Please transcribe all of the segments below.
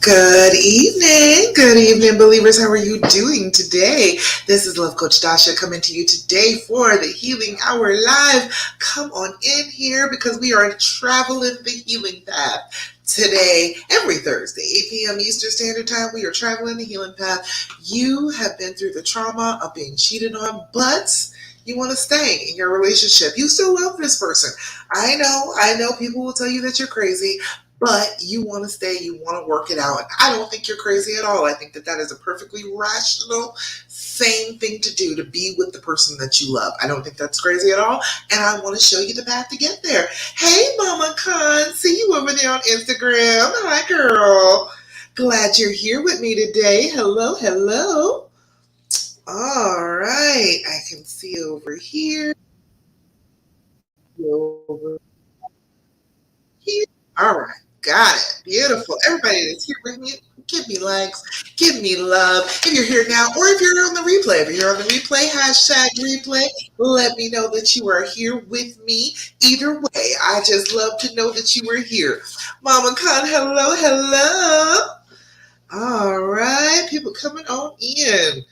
Good evening, believers. How are you doing today? This is Love Coach Dasha coming to you today for the Healing Hour Live. Come on in here because we are traveling the healing path today, every Thursday, 8 p.m. Eastern Standard Time. We are traveling the healing path. You have been through the trauma of being cheated on, but you want to stay in your relationship. You still love this person. I know people will tell you that you're crazy, but you want to stay, you want to work it out. And I don't think you're crazy at all. I think that that is a perfectly rational, sane thing to do, to be with the person that you love. I don't think that's crazy at all. And I want to show you the path to get there. Hey, Mama Khan, see you over there on Instagram. Hi, girl. Glad you're here with me today. Hello, hello. All right. I can see over here. Over here. All right. Got it. Beautiful. Everybody that's here with me, give me likes, give me love. If you're here now, or if you're on the replay, if you're on the replay, hashtag replay, let me know that you are here with me. Either way, I just love to know that you are here. Mama Khan, hello, hello. All right. People coming on in.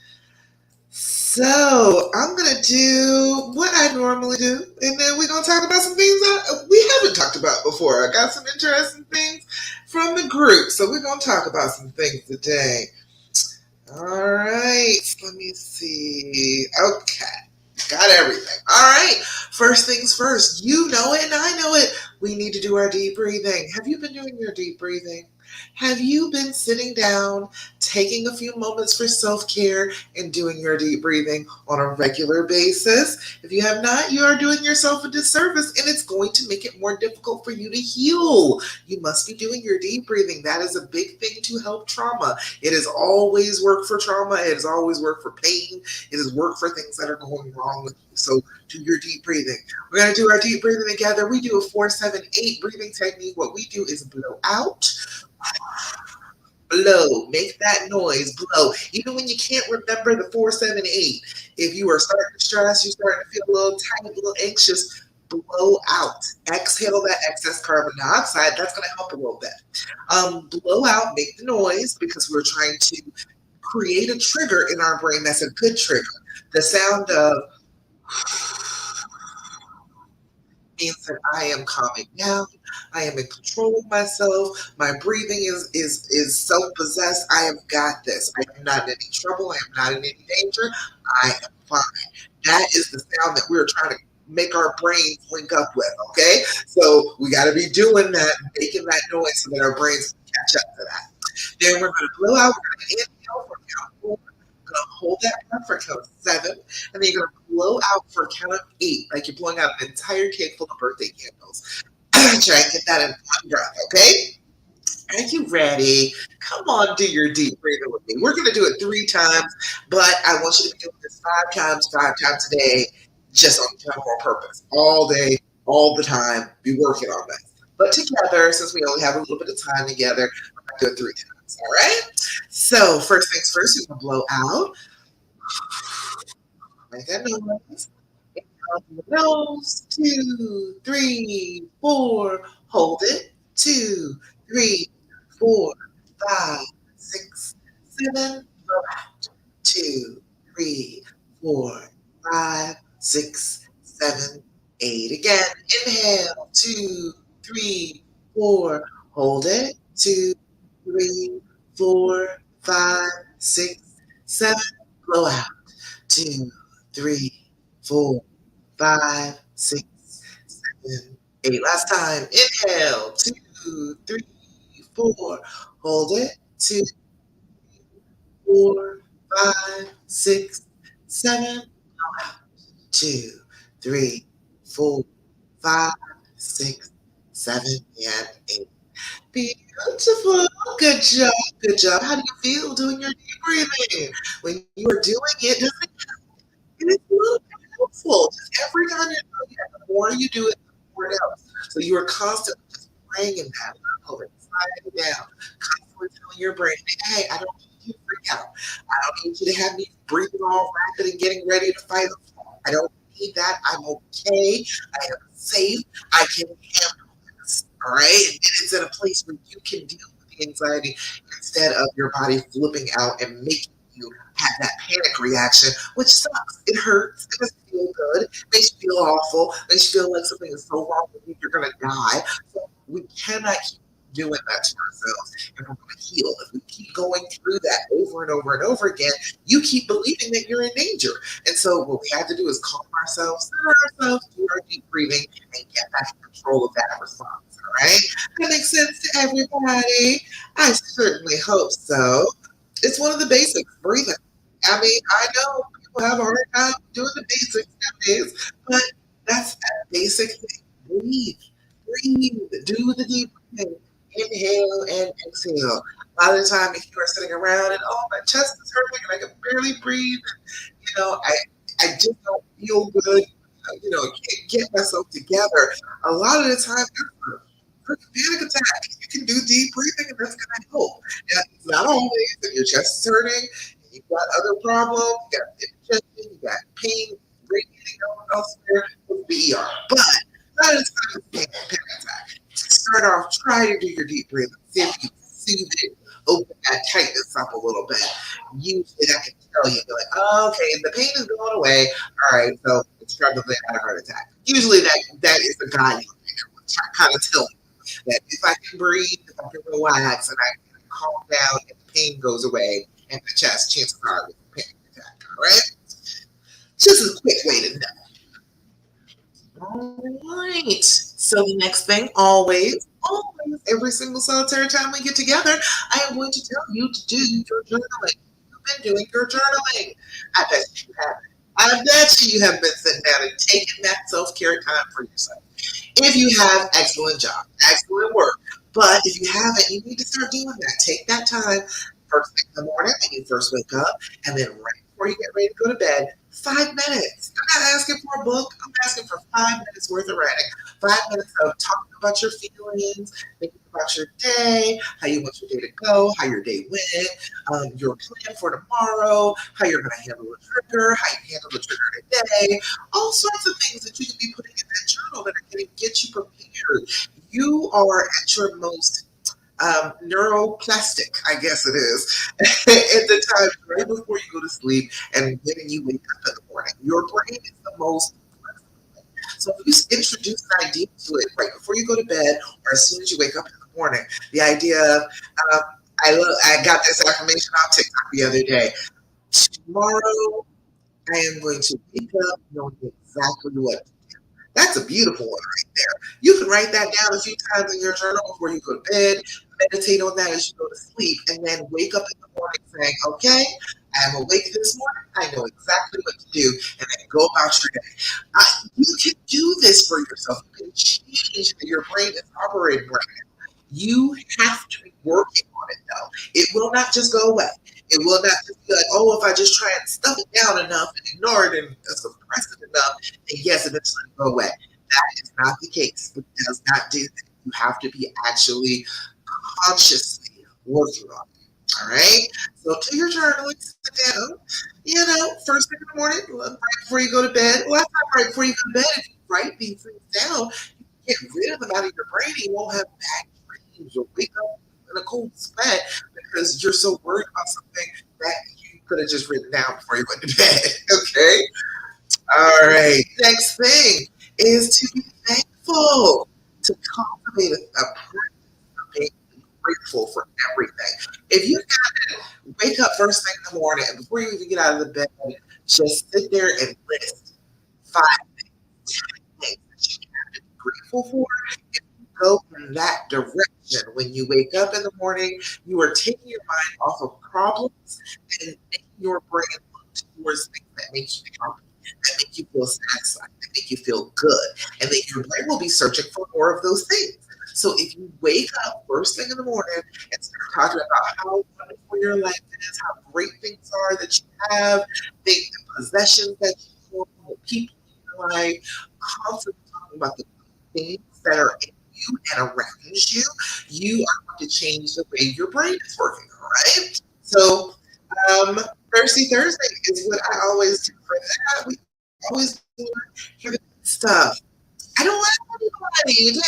So I'm gonna do what I normally do, and then we're gonna talk about some things that we haven't talked about before. I got some interesting things from the group, so we're gonna talk about some things today. All right, let me see. Okay, got everything. All right, first things first. You know it, and I know it. We need to do our deep breathing. Have you been doing your deep breathing? Have you been sitting down, taking a few moments for self care, and doing your deep breathing on a regular basis? If you have not, you are doing yourself a disservice, and it's going to make it more difficult for you to heal. You must be doing your deep breathing. That is a big thing to help trauma. It has always worked for trauma. It has always worked for pain. It has worked for things that are going wrong with you. So do your deep breathing. We're going to do our deep breathing together. We do a 4-7-8 breathing technique. What we do is blow out, blow, make that noise, blow. Even when you can't remember the 4-7-8, if you are starting to stress, you're starting to feel a little tight, a little anxious, blow out. Exhale that excess carbon dioxide. That's going to help a little bit. Blow out, make the noise, because we're trying to create a trigger in our brain that's a good trigger. The sound of means that I am calming down. I am in control of myself. My breathing is self possessed. I have got this. I am not in any trouble. I am not in any danger. I am fine. That is the sound that we're trying to make our brains link up with. Okay, so we got to be doing that, making that noise so that our brains can catch up to that. Then we're going to blow out. We're going to inhale for count 4. We're going to hold that breath for count 7, and then you're going to blow out for count of 8, like you're blowing out an entire cake full of birthday candles. Try and get that in one breath, okay? Are you ready? Come on, do your deep breathing with me. We're going to do it 3 times, but I want you to be doing this 5 times, 5 times a day, just on purpose. All day, all the time, be working on this. But together, since we only have a little bit of time together, we're going to do it 3 times, all right? So, first things first, you're going to blow out. Make that noise. Out the nose. 2, 3, 4. Hold it. 2, 3, 4, 5, 6, 7. Blow out. 2, 3, 4, 5, 6, 7, 8. Again. Inhale. 2, 3, 4. Hold it. 2, 3, 4, 5, 6, 7. Blow out. 2, 3, 4, 5, 6, 7, 8. Last time. Inhale. 2, 3, 4. Hold it. 2, 4, 5, 6, 7. 2, 3, 4, 5, 6, 7, and 8. Beautiful. Good job. Good job. How do you feel doing your deep breathing? When you are doing it, doesn't it is a little bit helpful. Just every time you do it, the more you do it, the more it helps. So you are constantly just praying in that level, sliding down, constantly telling your brain, hey, I don't need you to freak out. I don't need you to have me breathing all rapid and getting ready to fight a storm. I don't need that. I'm okay. I am safe. I can handle this. All right. And it's in a place where you can deal with the anxiety instead of your body flipping out and making you have that panic reaction, which sucks. It hurts. It doesn't feel good. It makes you feel awful. It makes you feel like something is so wrong with you, you're going to die. So we cannot keep doing that to ourselves if we're going to heal. If we keep going through that over and over and over again, you keep believing that you're in danger. And so what we have to do is calm ourselves, center ourselves, do our deep breathing, and get back in control of that response. All right? That makes sense to everybody. I certainly hope so. It's one of the basics, breathing. I mean, I know people have a hard time doing the basics nowadays, but that's that basic thing. Breathe, breathe, do the deep breathing. Inhale and exhale. A lot of the time, if you are sitting around and oh, my chest is hurting and I can barely breathe, I just don't feel good. I can't get myself together. A lot of the time, for a panic attack, you can do deep breathing, and that's going to help. Now, it's not always if your chest is hurting, and you've got other problems, you got indigestion, you got pain radiating elsewhere, go to the ER. But a lot of the time, it's a panic attack. To start off, try to do your deep breathing. See if you can soothe it, open that tightness up a little bit. Usually, that can tell you, like, oh, okay, the pain is going away. All right, so it's probably not a heart attack. Usually, that is the guide kind of tell that if I can breathe, if I can relax, and I can calm down, and the pain goes away, and the chest, chances are it's a panic attack. All right, just a quick way to know. All right. So the next thing, always, every single solitary time we get together, I am going to tell you to do your journaling. You've been doing your journaling. I bet you have. I bet you have been sitting down and taking that self care time for yourself. If you have, excellent job, excellent work. But if you haven't, you need to start doing that. Take that time first thing in the morning when you first wake up, and then right before you get ready to go to bed, 5 minutes. I'm not asking for a book. I'm asking for 5 minutes worth of writing. 5 minutes of talking about your feelings, thinking about your day, how you want your day to go, how your day went, your plan for tomorrow, how you're going to handle the trigger, how you handle the trigger today, all sorts of things that you can be putting in that journal that are going to get you prepared. You are at your most neuroplastic, I guess it is, at the time right before you go to sleep and when you wake up in the morning. Your brain is the most. So if you introduce an idea to it right before you go to bed or as soon as you wake up in the morning, the idea of, um, I got this affirmation on TikTok the other day. Tomorrow, I am going to wake up knowing exactly what. That's a beautiful one right there. You can write that down a few times in your journal before you go to bed, meditate on that as you go to sleep, and then wake up in the morning saying, okay, I'm awake this morning. I know exactly what to do, and then go about your day. You can do this for yourself. You can change how your brain is operating right now. You have to be working on it, though. It will not just go away. It will not just be like, oh, if I just try and stuff it down enough and ignore it and suppress it enough, then yes, eventually it'll go away. That is not the case. It does not do that. You have to be actually consciously working on it. All right. So do your journaling, sit down. First thing in the morning, right before you go to bed. Well, that's not right before you go to bed. If you write these things down, you get rid of them out of your brain. You won't have bad dreams. You'll wake up in a cold sweat because you're so worried about something that you could have just written down before you went to bed. Okay. All right. Next thing is to be thankful, to cultivate a practice of being grateful for everything. If you gotta wake up first thing in the morning and before you even get out of the bed, just sit there and list 5 things that you have to be grateful for. If you go in that direction when you wake up in the morning, you are taking your mind off of problems and making your brain look towards things that make you happy, that make you feel satisfied, that make you feel good. And then your brain will be searching for more of those things. So if you wake up first thing in the morning and start talking about how wonderful your life is, how great things are that you have, the possessions that you own, the people in your life, constantly talking about the things that are in you and around you are going to change the way your brain is working. All right. So um, Thirsty Thursday is what I always do for that. We always do for the stuff. I don't want anybody.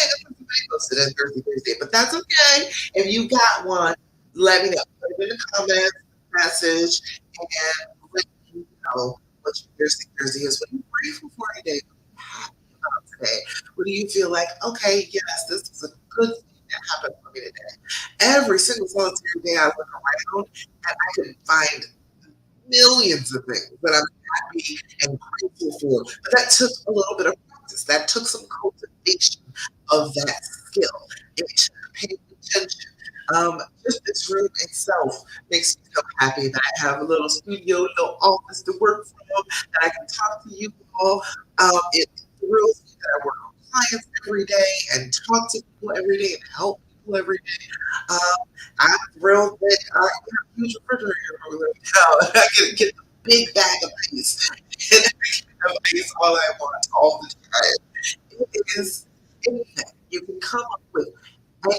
anybody posted in Thursday, Thursday, but that's okay. If you got one, let me know. Put it in the comments, message, and let me know what your Thursday, Thursday is. What are you grateful for today? What are you happy about today? What do you feel like, okay, yes, this is a good thing that happened for me today? Every single solitary day I look around and I can find millions of things that I'm happy and grateful for. But that took a little bit of practice. That took some cultivation of that skill. It took paying attention. Just this room itself makes me so happy that I have a little studio, a little office to work from, that I can talk to you all. It thrills me that I work with clients every day and talk to people every day and help people every day. I'm thrilled that I have a huge refrigerator where we live now. I can get a big bag of ice and I can have ice all I want all the time. It is anything. You can come up with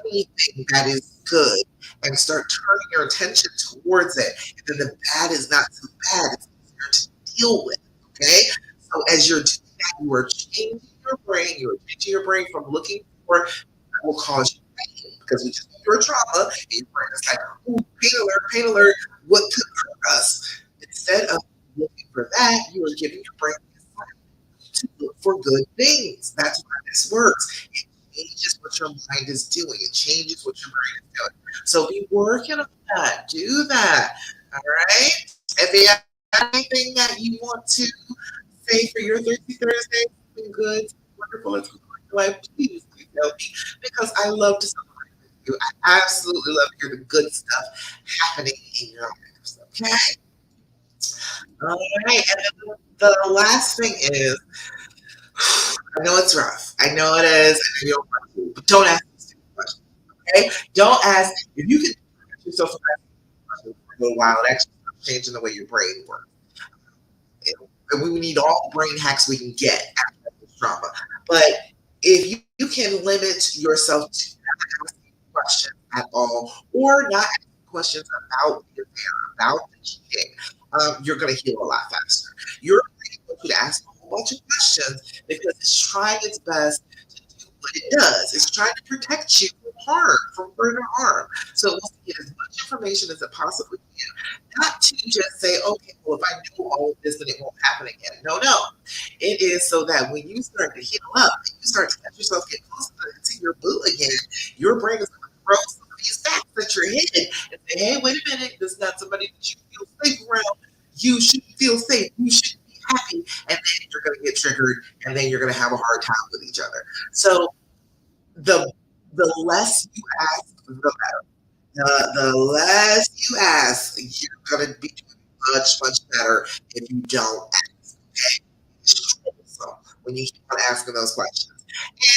anything that is good and start turning your attention towards it. And then the bad is not so bad. It's easier to deal with. Okay? So as you're doing that, you are changing your brain. You are changing your brain from looking for that will cause you pain because we just went through a trauma and your brain is like, ooh, pain alert, what could hurt us? Instead of looking for that, you are giving your brain the assignment to look for good things. That's why this works. It changes what your mind is doing. It changes what your brain is doing. So be working on that. Do that. All right. If you have anything that you want to say for your Thirsty Thursday, something good, wonderful, it's going your life, please tell me because I love to celebrate with you. I absolutely love to hear the good stuff happening in your lives. Okay. All right. And then the last thing is, I know it's rough. I know it is. I know you don't want to, but don't ask me stupid questions. Okay? Don't ask if you can prevent yourself from asking questions for a little while. It actually starts changing the way your brain works. And we need all the brain hacks we can get after this trauma. But if you can limit yourself to not asking questions at all, or not asking questions about the affair, about the cheating, you're going to heal a lot faster. Your brain wants you to ask a whole bunch of questions because it's trying its best to do what it does. It's trying to protect you from harm, from further harm. So it wants to get as much information as it possibly can, not to just say, okay, well, if I do all of this, then it won't happen again. No, no. It is so that when you start to heal up and you start to let yourself get closer to your boo again, your brain is going to throw some of these facts at your head and say, hey, wait a minute, this is not somebody that you feel safe around. You should feel safe. You should be happy. And then you're going to get triggered and then you're going to have a hard time with each other. So the the less you ask, the better. The less you ask, you're gonna be doing much better if you don't ask. Okay? It's troublesome when you keep on asking those questions.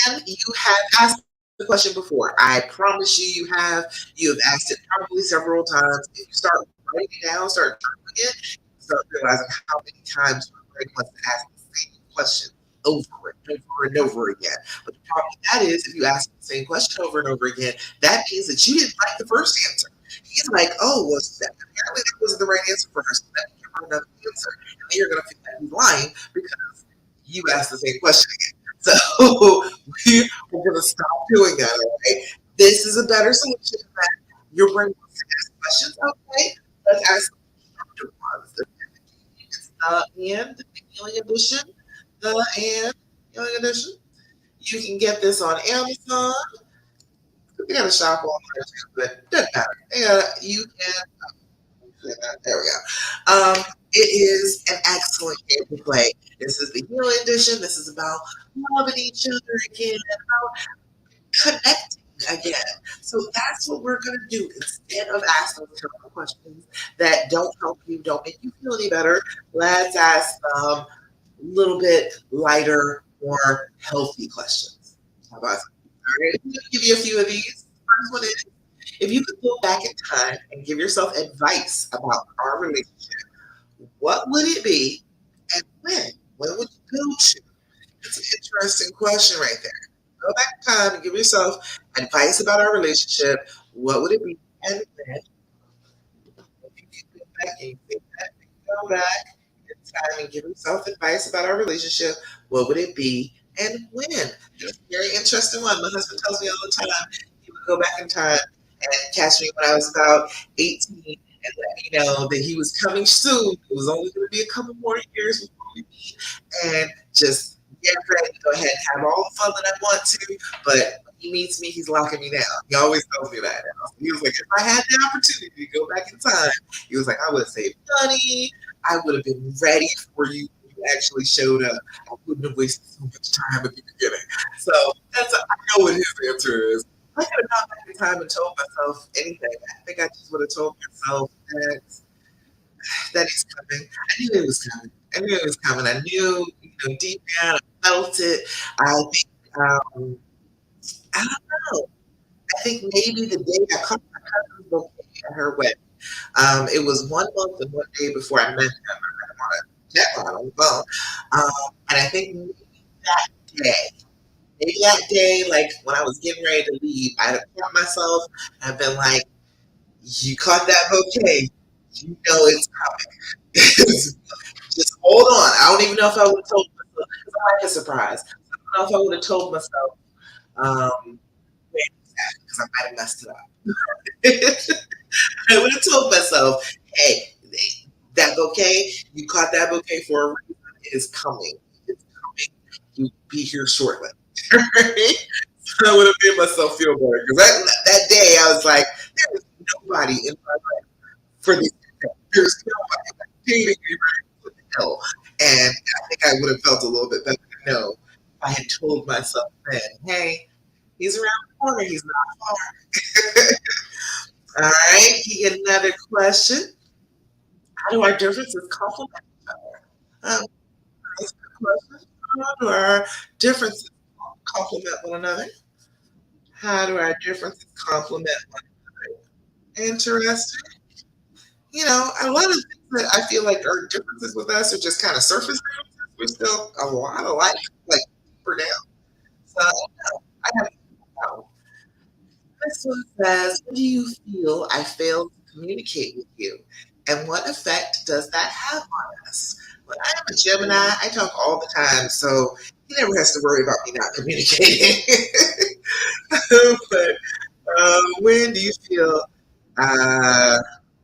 And you have asked the question before. I promise you, you have. You have asked it probably several times. If you start writing it down, start journaling it, you start realizing how many times your brain wants to ask the same question over and over and over again. But the problem with that is, if you ask the same question over and over again, that means that you didn't like the first answer. He's like, oh, well, apparently that wasn't the right answer for her. So let me give her another answer. And then you're going to feel like he's lying because you asked the same question again. So we're going to stop doing that, all right? This is a better solution than that. Your brain wants to ask questions. Okay, let's ask some constructive ones. It's the and, the healing edition, the and healing edition. You can get this on Amazon. You got to shop online too, but it doesn't matter. You can. There we go. It is an excellent game to play. This is the healing edition. This is about loving each other again, about connecting again. So that's what we're going to do. Instead of asking terrible questions that don't help you, don't make you feel any better, let's ask a little bit lighter, more healthy questions. How about that? All right, I'm going to give you a few of these. First one is, if you could go back in time and give yourself advice about our relationship, what would it be and when? When would you go to? That's an interesting question right there. Go back in time and give yourself advice about our relationship. What would it be and when? If you could go back and you think that, go back in time and give yourself advice about our relationship, what would it be and when. It's a very interesting one. My husband tells me all the time he would go back in time and catch me when I was about 18 and let me know that he was coming soon. It was only going to be a couple more years before we meet, and just get ready to go ahead and have all the fun that I want to. But when he meets me, he's locking me down. He always tells me that. He was like, if I had the opportunity to go back in time, he was like, I would have saved money. I would have been ready for you when you actually showed up. I wouldn't have wasted so much time at the beginning. So I know what his answer is. I could have gone back in time and told myself anything. I think I just would have told myself that he's coming. I knew it was coming. I knew it was coming. I knew, deep down, I felt it. I think, I don't know. I think maybe the day I caught my cousin's bouquet at her wedding. It was 1 month and 1 day before I met him. I met him on a chat line on the phone. And I think that day, maybe that day, like when I was getting ready to leave, I'd have caught myself and I've been like, you caught that bouquet. You know it's coming. Just hold on. I don't even know if I would have told myself. It's like a surprise. I don't know if I would have told myself because I might have messed it up. I would have told myself, hey, that bouquet, you caught that bouquet for a reason. It is coming. It's coming. You'll be here shortly. Right? So I would have made myself feel better because that day I was like, there is nobody in my life for this. There's nobody dating me right for the hell. And I think I would have felt a little bit better to know if I had told myself then, hey, he's around the corner, he's not far. All right, you get another question. How do our differences complement each other? That's a good question. How do our differences complement one another? How do our differences complement one another? Interesting. A lot of things that I feel like are differences with us are just kind of surface differences. We're still a lot alike, like deeper down. So I have no. This one says, "What do you feel I failed to communicate with you, and what effect does that have on us?" Well, I am a Gemini. I talk all the time, so he never has to worry about me not communicating. But when do you feel uh,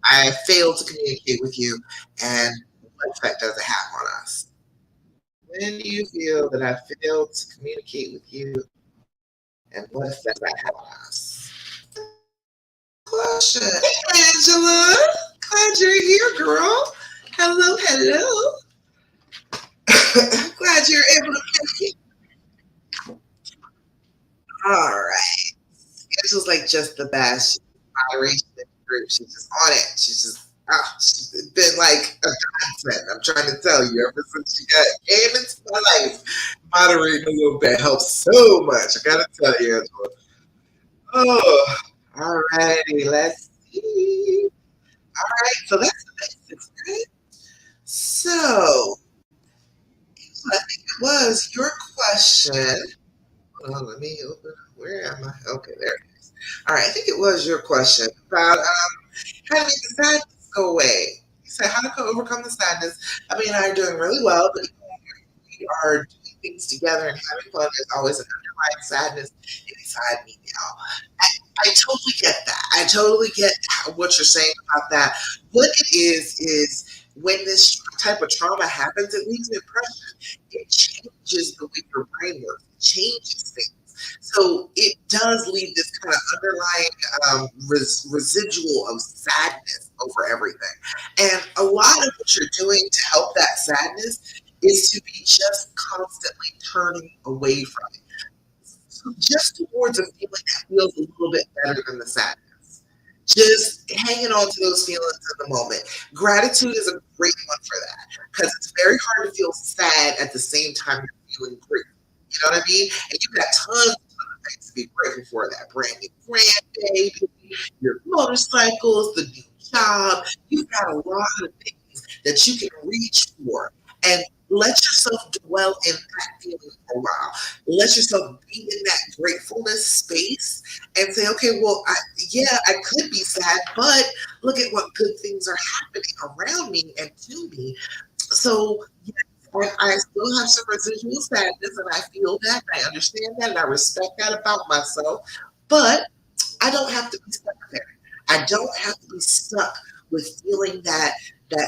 I failed to communicate with you, and what effect does it have on us? When do you feel that I failed to communicate with you, and what effect does that have on us? Question. Hey, Angela. Glad you're here, girl. Hello, hello. Glad you're able to make it. All right. Angela's like just the best. She's moderation in the group. She's just on it. She's been like a godsend. I'm trying to tell you, ever since she came into my life, moderating a little bit helps so much. I gotta tell you, Angela. Oh, all righty. Let's see. All right. So that's the basics, right? So, I think it was your question. Hold on, let me open. Where am I? Okay, there it is. All right, I think it was your question about how to make the sadness go away. You said how to overcome the sadness. I mean, I'm doing really well, but we are doing things together and having fun. There's always an underlying sadness inside me now. I totally get that. I totally get what you're saying about that. What it is when this type of trauma happens, it leaves an impression. It changes the way your brain works. It changes things. So it does leave this kind of underlying residual of sadness over everything. And a lot of what you're doing to help that sadness is to be just constantly turning away from it. So just towards a feeling that feels a little bit better than the sadness. Just hanging on to those feelings in the moment. Gratitude is a great one for that because it's very hard to feel sad at the same time you're feeling great. You know what I mean? And you've got tons of things to be grateful for, that brand new grandbaby, your motorcycles, the new job. You've got a lot of things that you can reach for. And let yourself dwell in that feeling for a while. Let yourself be in that gratefulness space and say, okay, well, yeah, I could be sad, but look at what good things are happening around me and to me. So, yes, And I still have some residual sadness, and I feel that, and I understand that, and I respect that about myself. But I don't have to be stuck there. I don't have to be stuck with feeling that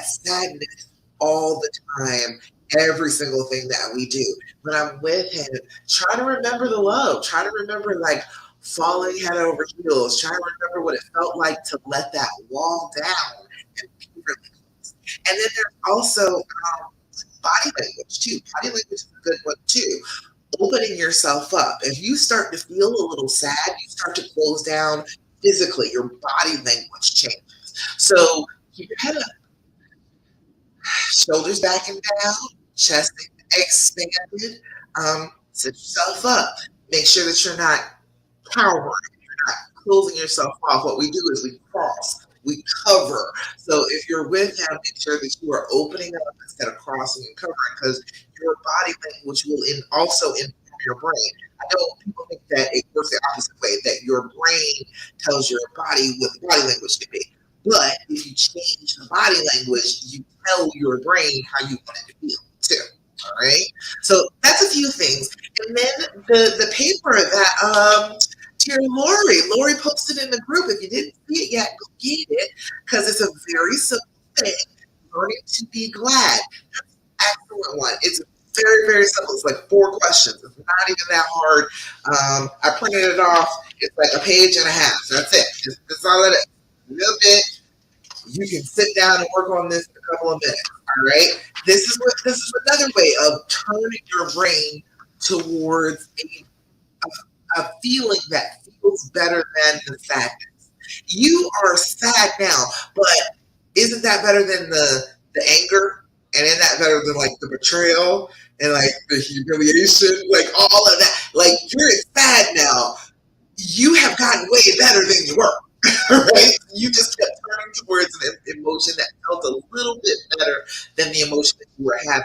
sadness all the time, every single thing that we do. When I'm with him, try to remember the love. Try to remember like falling head over heels. Try to remember what it felt like to let that wall down and be really close. And then there's also body language too. Body language is a good one too. Opening yourself up. If you start to feel a little sad, you start to close down physically. Your body language changes. So keep your head up, shoulders back and down, chest expanded. Sit yourself up. Make sure that you're not cowering. You're not closing yourself off. What we do is we cross, we cover. So if you're with him, make sure that you are opening up instead of crossing and covering because your body language will also inform your brain. I know people think that it works the opposite way, that your brain tells your body what the body language should be. But if you change the body language, you tell your brain how you want it to feel too. All right. So that's a few things. And then the paper that dear Lori posted in the group. If you didn't see it yet, go get it because it's a very simple thing. Learning to be glad. That's an excellent one. It's very, very simple. It's like 4 questions. It's not even that hard. I printed it off. It's like a page and a half. That's it. That's all it is. A little bit. You can sit down and work on this in a couple of minutes. All right. This is another way of turning your brain towards a feeling that feels better than the sadness. You are sad now, but isn't that better than the anger? And isn't that better than like the betrayal and like the humiliation, like all of that? Like you're sad now. You have gotten way better than you were. Right? You just kept turning towards an emotion that felt a little bit better than the emotion that you were having.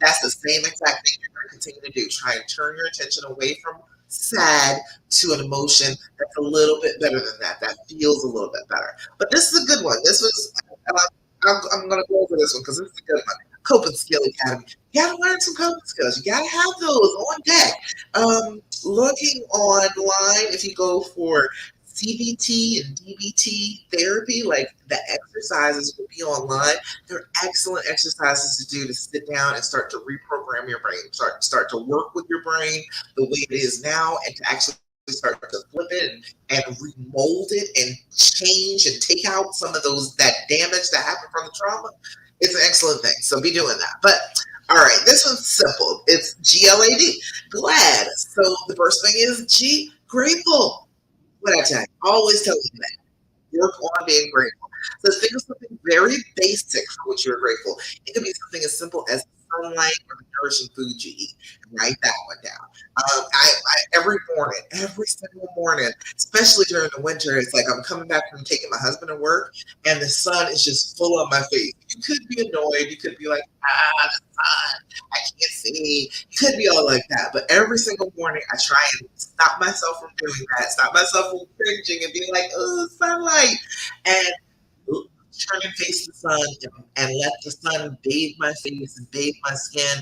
That's the same exact thing you're going to continue to do. Try and turn your attention away from sad to an emotion that's a little bit better than that. That feels a little bit better. But this is a good one. This was, I'm going to go over this one because this is a good one. Coping Skill Academy. You got to learn some coping skills. You got to have those on deck. Looking online, if you go for CBT and DBT therapy, like the exercises will be online. They're excellent exercises to do to sit down and start to reprogram your brain, start to work with your brain the way it is now, and to actually start to flip it and remold it and change and take out some of that damage that happened from the trauma. It's an excellent thing. So be doing that. But all right, this one's simple. It's GLAD, glad. So the first thing is G, grateful. What I tell you, always tell you that. Work on being grateful. So think of something very basic for which you're grateful. It could be something as simple as sunlight or the nourishing food you eat. Write that one down. Every morning, every single morning, especially during the winter, it's like I'm coming back from taking my husband to work, and the sun is just full on my face. You could be annoyed. You could be like, the sun, I can't see. You could be all like that. But every single morning, I try and stop myself from doing that. Stop myself from cringing and being like, oh, sunlight, and turn and face the sun and let the sun bathe my face and bathe my skin.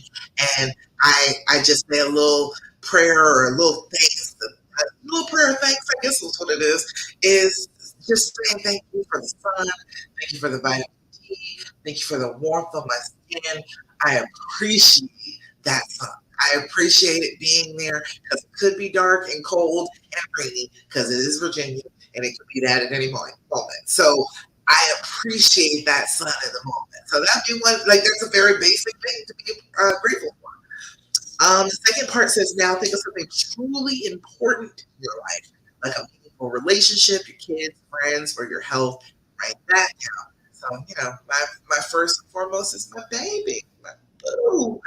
And I just say a little prayer or a little thanks, a little prayer of thanks, I guess is what it is just saying thank you for the sun, thank you for the vitamin D, thank you for the warmth of my skin. I appreciate that sun. I appreciate it being there because it could be dark and cold and rainy because it is Virginia and it could be that at any moment. So I appreciate that sun in the moment. So that'd be one, like that's a very basic thing to be grateful for. The second part says now think of something truly important in your life, like a meaningful relationship, your kids, friends, or your health. Write that down. So, my first and foremost is my baby. My boo.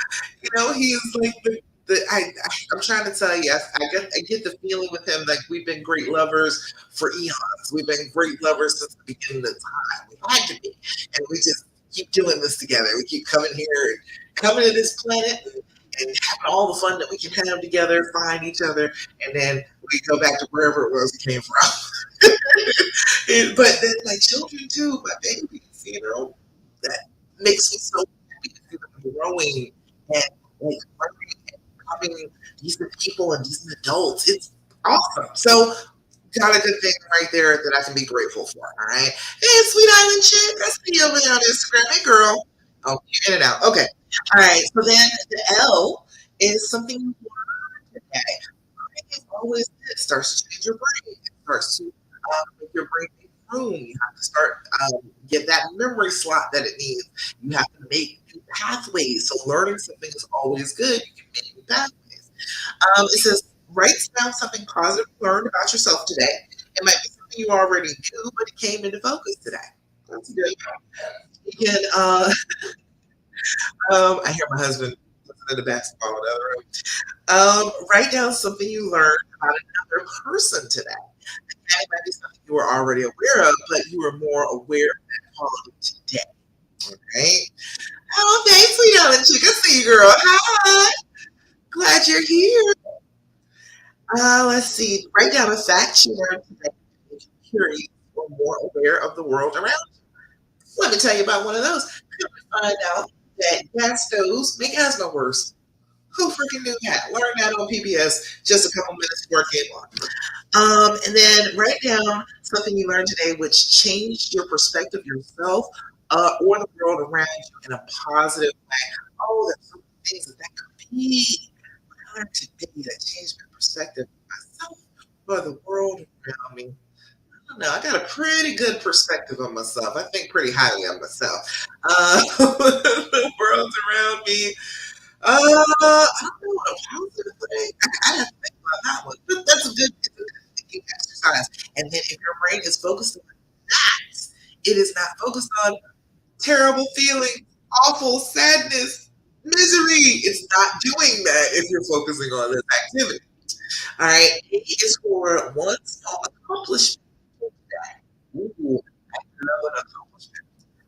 He's like I'm trying to tell you, I get the feeling with him like we've been great lovers for eons. We've been great lovers since the beginning of time. We had to be. And we just keep doing this together. We keep coming here and coming to this planet and having all the fun that we can have together, find each other, and then we go back to wherever it was we came from. But then my children too, my babies, that makes me so happy to see them growing So got a good thing right there that I can be grateful for. All right. Hey, sweet island chick. I see you over there on Instagram. Hey, girl. Oh, you're in and out. Okay. All right. So then the L is something you learn today. It always it starts to change your brain. It starts to make your brain make room. You have to start get that memory slot that it needs. You have to make new pathways. So learning something is always good. You can make new pathways. It says write down something positive you learned about yourself today. It might be something you already knew, but it came into focus today. That's good. You can. I hear my husband listening to basketball in the other room. Write down something you learned about another person today. And it might be something you were already aware of, but you were more aware of that quality today. Right? Oh, thanks, sweet Ellen Chick. I see you, girl. Hi. Glad you're here. Let's see. Write down a fact you learned today. Make you curious or more aware of the world around you. Let me tell you about one of those. Come to find out that gas stoves make asthma worse. Who freaking knew that? Learn that on PBS just a couple minutes before it came on. And then write down something you learned today which changed your perspective of yourself or the world around you in a positive way. Oh, there's so many things that could be. What I learned today that changed my perspective of myself or the world around me. I don't know. I got a pretty good perspective of myself. I think pretty highly of myself. The world around me. I don't know what a positive thing. I have to think about that one. But that's a good thinking exercise. And then if your brain is focused on that, it is not focused on terrible feelings, awful sadness, misery. It's not doing that if you're focusing on this activity. All right. It is for one small accomplishment. Ooh, I love an accomplishment.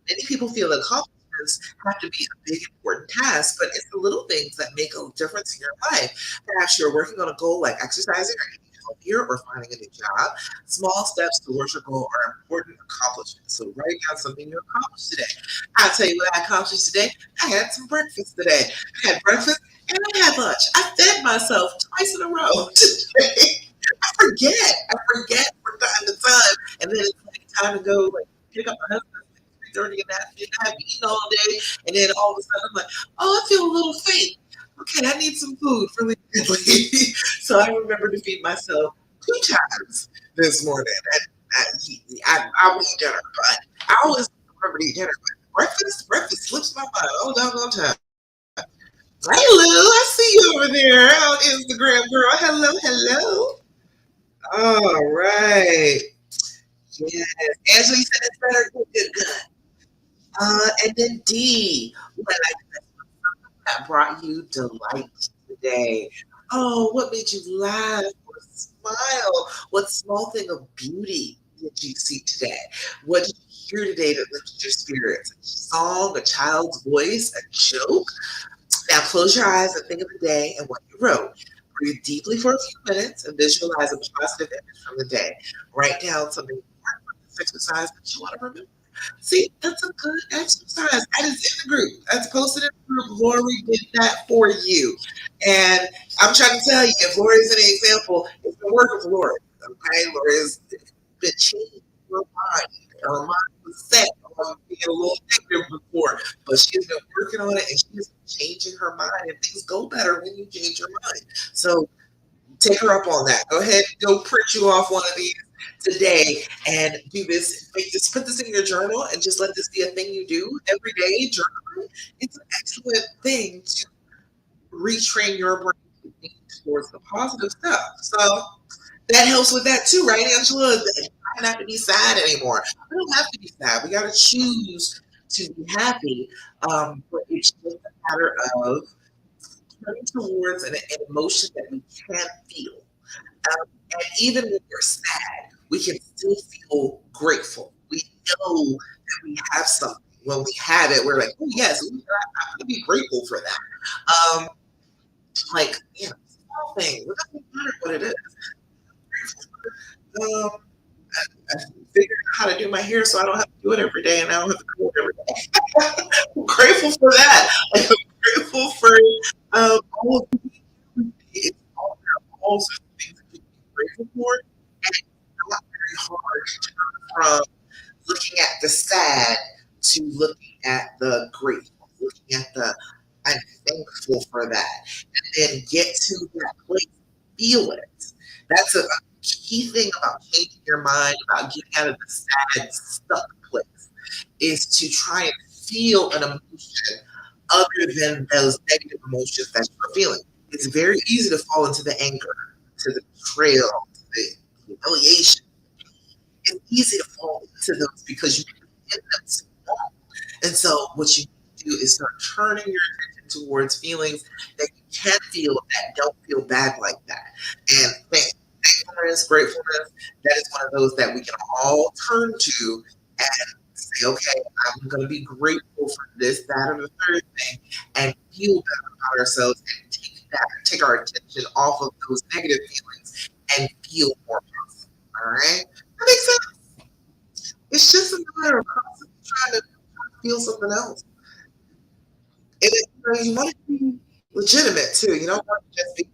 Many people feel accomplishments have to be a big, important task, but it's the little things that make a difference in your life. Perhaps you're working on a goal like exercising or eating healthier or finding a new job. Small steps towards your goal are important accomplishments. So write down something you accomplished today. I'll tell you what I accomplished today. I had some breakfast today. I had breakfast and I had lunch. I fed myself twice in a row today. I forget from time to time. And then it's like time to go like pick up my husband 3:30 in the afternoon. I haven't eaten all day, and then all of a sudden I'm like, oh, I feel a little faint. Okay, I need some food really quickly. So I remember to feed myself 2 times this morning. And I will eat dinner, but I always remember to eat dinner. But breakfast slips my mind all doggone time. Hey Lou, I see you over there on Instagram, girl. Hello, hello. All right. Yes. Angela, you said it's better. Good, good, good. And then D, what that brought you delight today? Oh, what made you laugh or smile? What small thing of beauty did you see today? What did you hear today that lifted your spirits? A song, a child's voice, a joke? Now close your eyes and think of the day and what you wrote. Breathe deeply for a few minutes and visualize a positive image from the day. Write down something important from this exercise that you want to remember. See, that's a good exercise. That is in the group. That's posted in the group. Lori did that for you. And I'm trying to tell you, if Lori is an example, it's been working for Lori. Okay? Lori has been changing her mind. Her mind was set on being a little negative before, but she's been working on it and she's changing her mind. And things go better when you change your mind. So take her up on that. Go ahead, go print you off one of these today and do this. Put this in your journal and just let this be a thing you do every day. Journaling. It's an excellent thing to retrain your brain to think towards the positive stuff. So that helps with that too, right, Angela? I don't have to be sad anymore. We don't have to be sad. We got to choose to be happy. But it's just a matter of turning towards an emotion that we can feel. And even when we're sad, we can still feel grateful. We know that we have something. When we have it, we're like, oh, yes, I'm going to be grateful for that. Like, small thing. It doesn't matter what it is. Um, I figured out how to do my hair so I don't have to do it every day and I don't have to do it every day. I'm grateful for that. I'm grateful for all of these, all sorts of things that you can be before, and it's not very hard to turn from looking at the sad to looking at the grateful, looking at the I'm thankful for that, and then get to that place, feel it. That's a key thing about changing your mind, about getting out of the sad, stuck place, is to try and feel an emotion other than those negative emotions that you're feeling. It's very easy to fall into the anger, to the betrayal, to the humiliation. It's easy to fall into those because you can get them so long. And so what you need to do is start turning your attention towards feelings that you can feel that don't feel bad like that. And thankfulness, gratefulness, that is one of those that we can all turn to and say, okay, I'm going to be grateful for this, that, or the third thing, and feel better about ourselves and take our attention off of those negative feelings and feel more positive. All right? That makes sense. It's just a matter of constantly trying to feel something else. And you want it to be legitimate too. You don't want to just be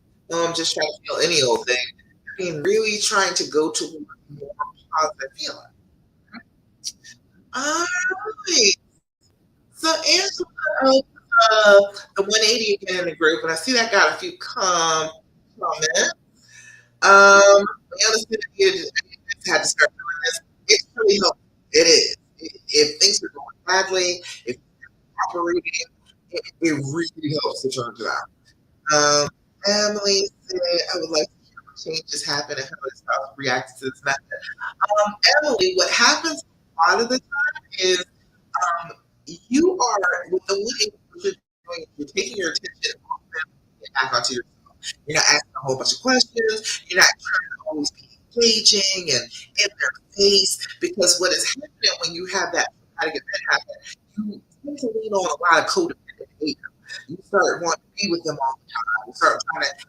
just trying to feel any old thing. I mean, really trying to go to a more positive feeling. All right. So Angela, the 180 again in the group, and I see that got a few comments. The other thing that you just had to start doing this. It's really helpful. It is. If things are going badly, if you're operating, it really helps to turn it out. Um, Emily said, I would like to hear what changes happen and how his spouse reacts to this method. Emily, what happens a lot of the time is um, you are, with the winning, what you're doing, you're taking your attention off them and back onto yourself. You're not asking a whole bunch of questions. You're not trying to always be engaging and in their face because what is happening when you have that traumatic event happen, you tend to lean on a lot of codependent behavior. You start wanting to be with them all the time. You start trying to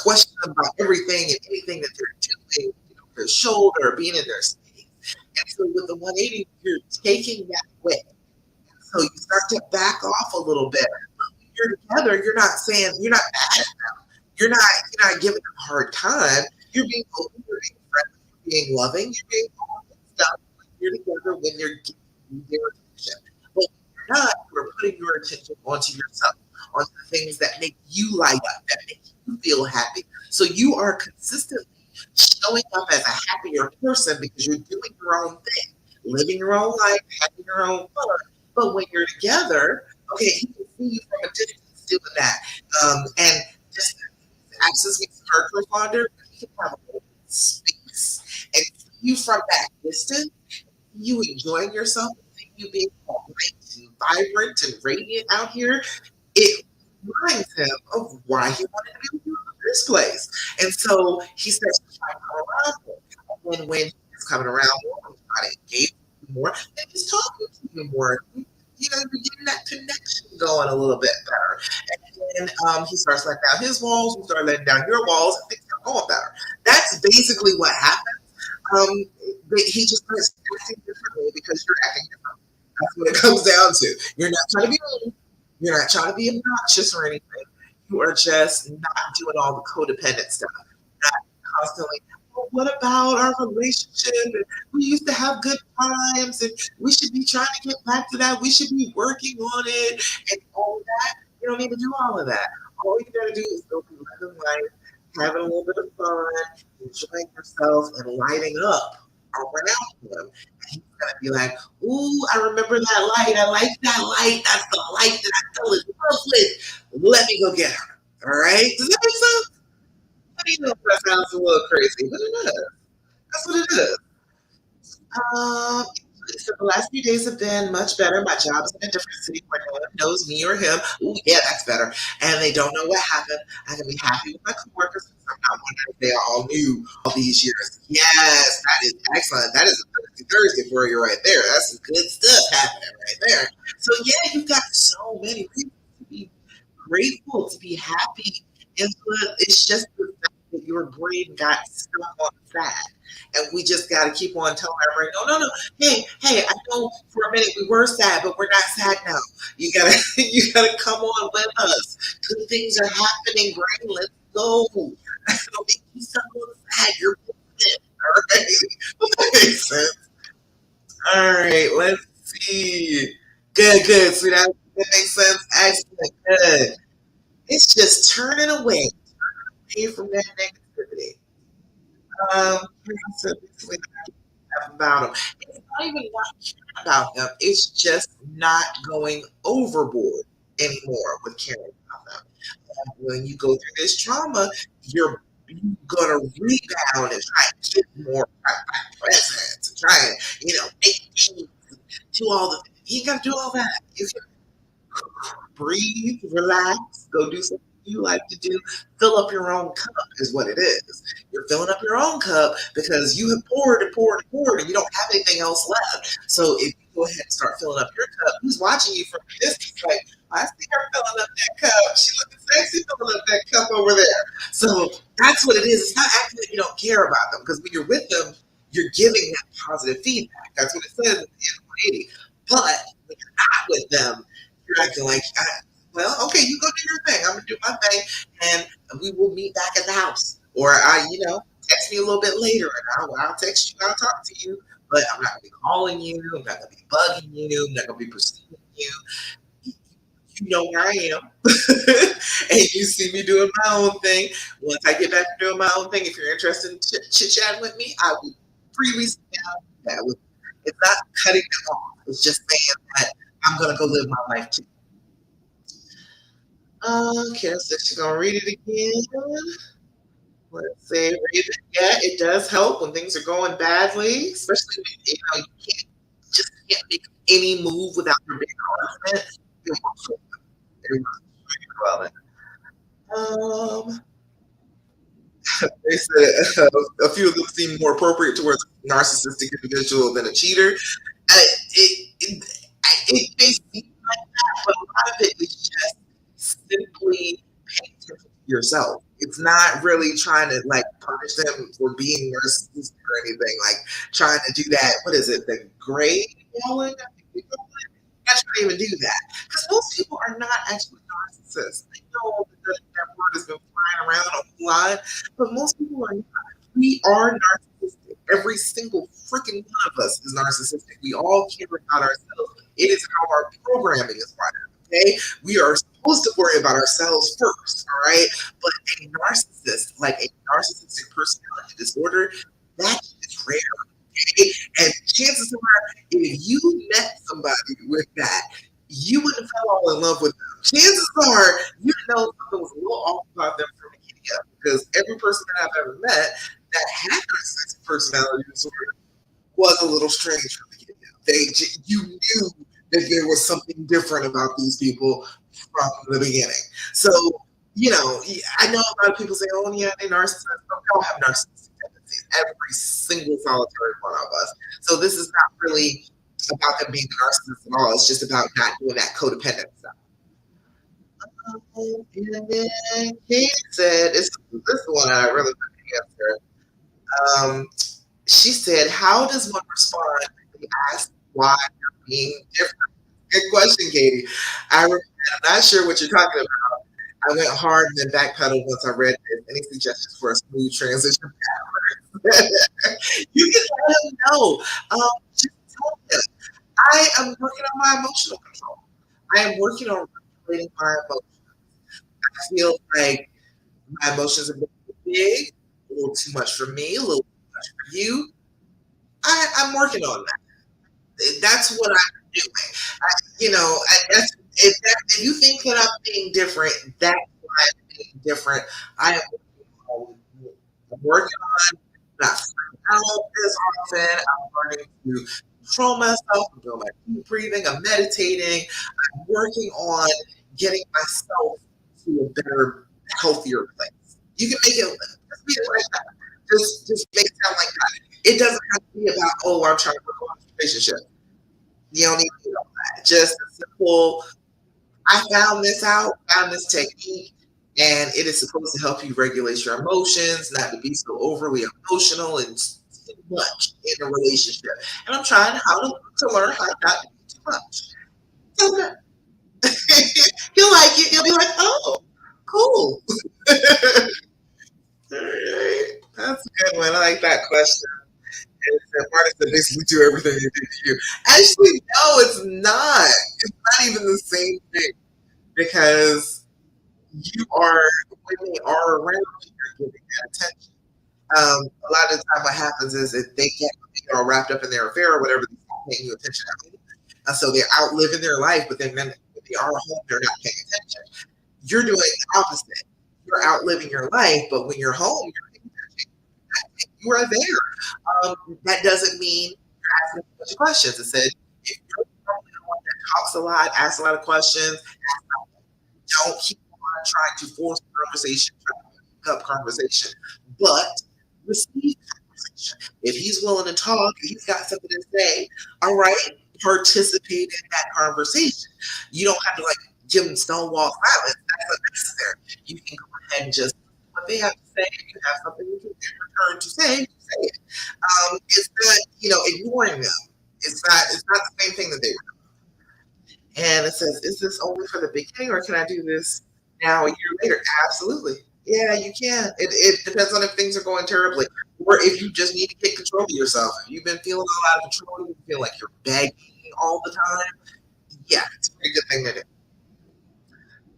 question them about everything and anything that they're doing, their shoulder or being in their space. And so with the 180, you're taking that away. So you start to back off a little bit. When you're together, you're not mad at them. You're not giving them a hard time. You're being open, you're being friendly, you're being loving, you're being all that stuff when you're together, when you're giving their attention. But when you're not, you're putting your attention onto yourself, onto the things that make you light up, that make you feel happy. So you are consistently showing up as a happier person because you're doing your own thing, living your own life, having your own fun. But when you're together, okay, he can see you from a distance doing that. And just access me to her responder, he can have a little space. And see you from that distance, you enjoying yourself, see you being all bright and vibrant and radiant out here, it reminds him of why he wanted to be with you in the first place. And so he starts to try to come around more. And then when he's coming around more, he's trying to engage with you more, and he's talking to you more. You're getting that connection going a little bit better. And then he starts letting down his walls, you start letting down your walls, and things are going better. That's basically what happens. Um, but he just starts acting differently because you're acting differently. That's what it comes down to. You're not trying to be mean. You're not trying to be obnoxious or anything. You are just not doing all the codependent stuff. Not constantly, well, what about our relationship? And we used to have good times and we should be trying to get back to that. We should be working on it and all that. You don't need to do all of that. All you gotta do is go through living life, having a little bit of fun, enjoying yourself, and lighting up around him. And he's gonna be like, ooh, I remember that light. I like that light. That's the light that I fell in love with. Let me go get her. All right? Does that make sense? I know that sounds a little crazy, but it is. That's what it is. Um, so the last few days have been much better. My job is in a different city where no one knows me or him. Ooh, yeah, that's better. And they don't know what happened. I can be happy with my coworkers because I'm not wondering if they are all new all these years. Yes, that is excellent. That is a Thursday for you right there. That's some good stuff happening right there. So yeah, you've got so many reasons to be grateful, to be happy. It's just the fact that your brain got stuck on that. And we just got to keep on telling our brain, no, no, no. Hey, I know for a minute we were sad, but we're not sad now. You gotta, you gotta come on with us. Good things are happening, brain. Let's go. Don't make you so sad. You're All right. That makes sense. All right, let's see. Good, good. See that makes sense. Excellent. Good. It's just turning away from that negativity. So basically not about them. It's not even not caring about them. It's just not going overboard anymore with caring about them. When you go through this trauma, you're gonna rebound and try to get more presents and try and make things, do all the. You ain't gotta do all that. You can breathe, relax, go do something you like to do. Fill up your own cup is what it is. You're filling up your own cup because you have poured and poured and poured and you don't have anything else left. So if you go ahead and start filling up your cup, who's watching you from a distance? Like, I see her filling up that cup. She looking sexy filling up that cup over there. So that's what it is. It's not acting like you don't care about them because when you're with them, you're giving that positive feedback. That's what it says at the end of 180. But when you're not with them, you're acting like, well, okay, you go do your thing. I'm gonna do my thing, and we will meet back at the house. Or text me a little bit later, and I'll text you. I'll talk to you, but I'm not gonna be calling you. I'm not gonna be bugging you. I'm not gonna be pursuing you. You know where I am, and you see me doing my own thing. Once I get back to doing my own thing, if you're interested in chit chatting with me, I will freely sit down. It's not cutting them off. It's just saying that I'm gonna go live my life too. Kara said she's gonna read it again. Let's say read it. Yeah, it does help when things are going badly, especially when you can't make any move without your big argument. It works. It works really well. They said a few of them seem more appropriate towards a narcissistic individual than a cheater. It may seem like that, but a lot of it is just simply paying attention to yourself. It's not really trying to like punish them for being narcissistic or anything. Like trying to do that. What is it? The gray yelling? I think we call it. Not trying to even do that because most people are not actually narcissists. I know that word has been flying around a whole lot, but most people are not. We are narcissistic. Every single freaking one of us is narcissistic. We all care about ourselves. It is how our programming is wired. Okay, we are supposed to worry about ourselves first. All right, but a narcissist, like a narcissistic personality disorder, that is rare. Okay? And chances are, if you met somebody with that, you wouldn't fall all in love with them. Chances are you know something was a little off about them from the beginning up because every person that I've ever met that had narcissistic personality disorder was a little strange from the beginning up. You knew that there was something different about these people from the beginning. So, I know a lot of people say, oh, yeah, they're narcissists. We all have narcissistic tendencies, every single solitary one of us. So this is not really about them being narcissists at all. It's just about not doing that codependent stuff. And then Kate said, this one I really couldn't answer. She said, how does one respond when they ask why you're being different? Good question, Katie. I'm not sure what you're talking about. I went hard and then backpedaled once I read this. Any suggestions for a smooth transition? You can let them know. Just tell them, I am working on my emotional control. I am working on regulating my emotions. I feel like my emotions are a bit big, a little too much for me, a little too much for you. I'm working on that. That's what I'm doing. If you think that I'm being different, that's why I'm being different. I am working on not freaking out as often. I'm learning to control myself. I'm doing my deep breathing. I'm meditating. I'm working on getting myself to a better, healthier place. You can make it just be like that. Just make it sound like that. It doesn't have to be about, oh, I'm trying to work on this relationship. You don't need to do all that. Just a simple, I found this out, found this technique, and it is supposed to help you regulate your emotions, not to be so overly emotional and too much in a relationship. And I'm trying to learn how not to be too much. So he'll like it. He'll be like, oh, cool. Alright. That's a good one. I like that question. And the artist that basically do everything they do to you. Actually, no, it's not. It's not even the same thing because you are when they are around you, you're giving that attention. A lot of the time, what happens is if they get all wrapped up in their affair or whatever, they stop paying you attention at home. And so they're out living their life, but then when they are home, they're not paying attention. You're doing the opposite. You're out living your life, but when you're home, you're paying attention. You are there. That doesn't mean you're asking a bunch of questions. It said if you're probably the one that talks a lot, asks a lot of questions, don't keep on trying to force conversation, trying to pick up conversation, but receive conversation. If he's willing to talk, he's got something to say, all right, participate in that conversation. You don't have to like give them stonewall silence. That's unnecessary. You can go ahead and just what they have to say. If you have something in return to say it. It's not, ignoring them. It's not the same thing that they and it says, is this only for the beginning or can I do this now a year later? Absolutely. Yeah, you can. It depends on if things are going terribly or if you just need to get control of yourself. If you've been feeling all out of control, you feel like you're begging all the time. Yeah, it's a pretty good thing to do.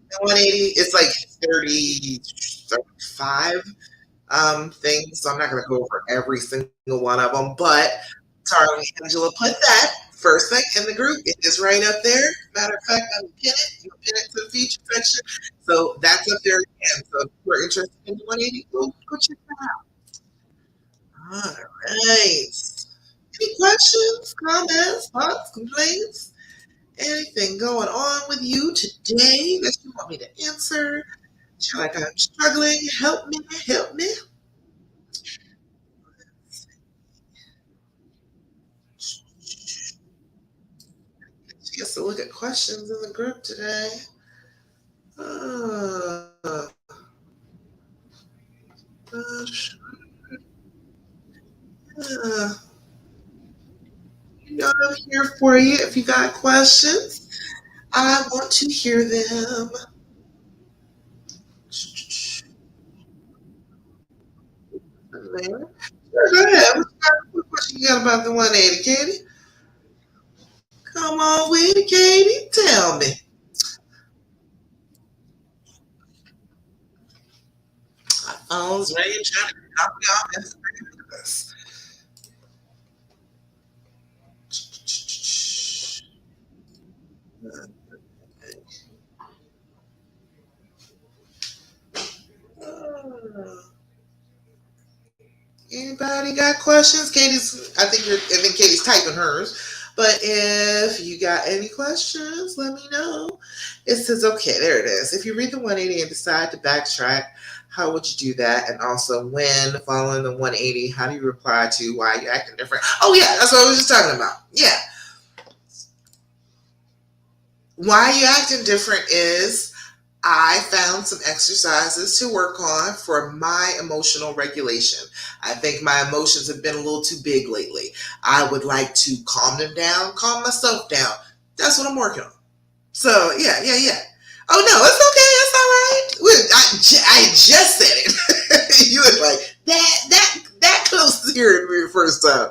The 180, it's like 30, 35 things. So I'm not going to go over every single one of them, but sorry, Angela put that first thing in the group. It is right up there. Matter of fact, I'm pin it. You pin it to the feature section. So that's up there again. So if you're interested in the 180, go check that out. All right. Any questions, comments, thoughts, complaints? Anything going on with you today that you want me to answer? Feel like I'm struggling. Help me, help me. She gets to look at questions in the group today. Uh, gosh. Uh, I'm here for you if you got questions. I want to hear them. There. Sure, go ahead. What question you got about the 180, Katie? Come on with it, Katie. Tell me. My phone's ringing, trying to knock me off this. Anybody got questions? I think Katie's typing hers. But if you got any questions, let me know. It says, okay, there it is. If you read the 180 and decide to backtrack, how would you do that? And also, when following the 180, how do you reply to why you're acting different? Oh, yeah, that's what I was just talking about. Yeah. Why you acting different is I found some exercises to work on for my emotional regulation. I think my emotions have been a little too big lately. I would like to calm them down, calm myself down. That's what I'm working on. So, yeah, yeah, yeah. Oh, no, it's okay. It's all right. I just said it. You was like, that close to hearing me the first time.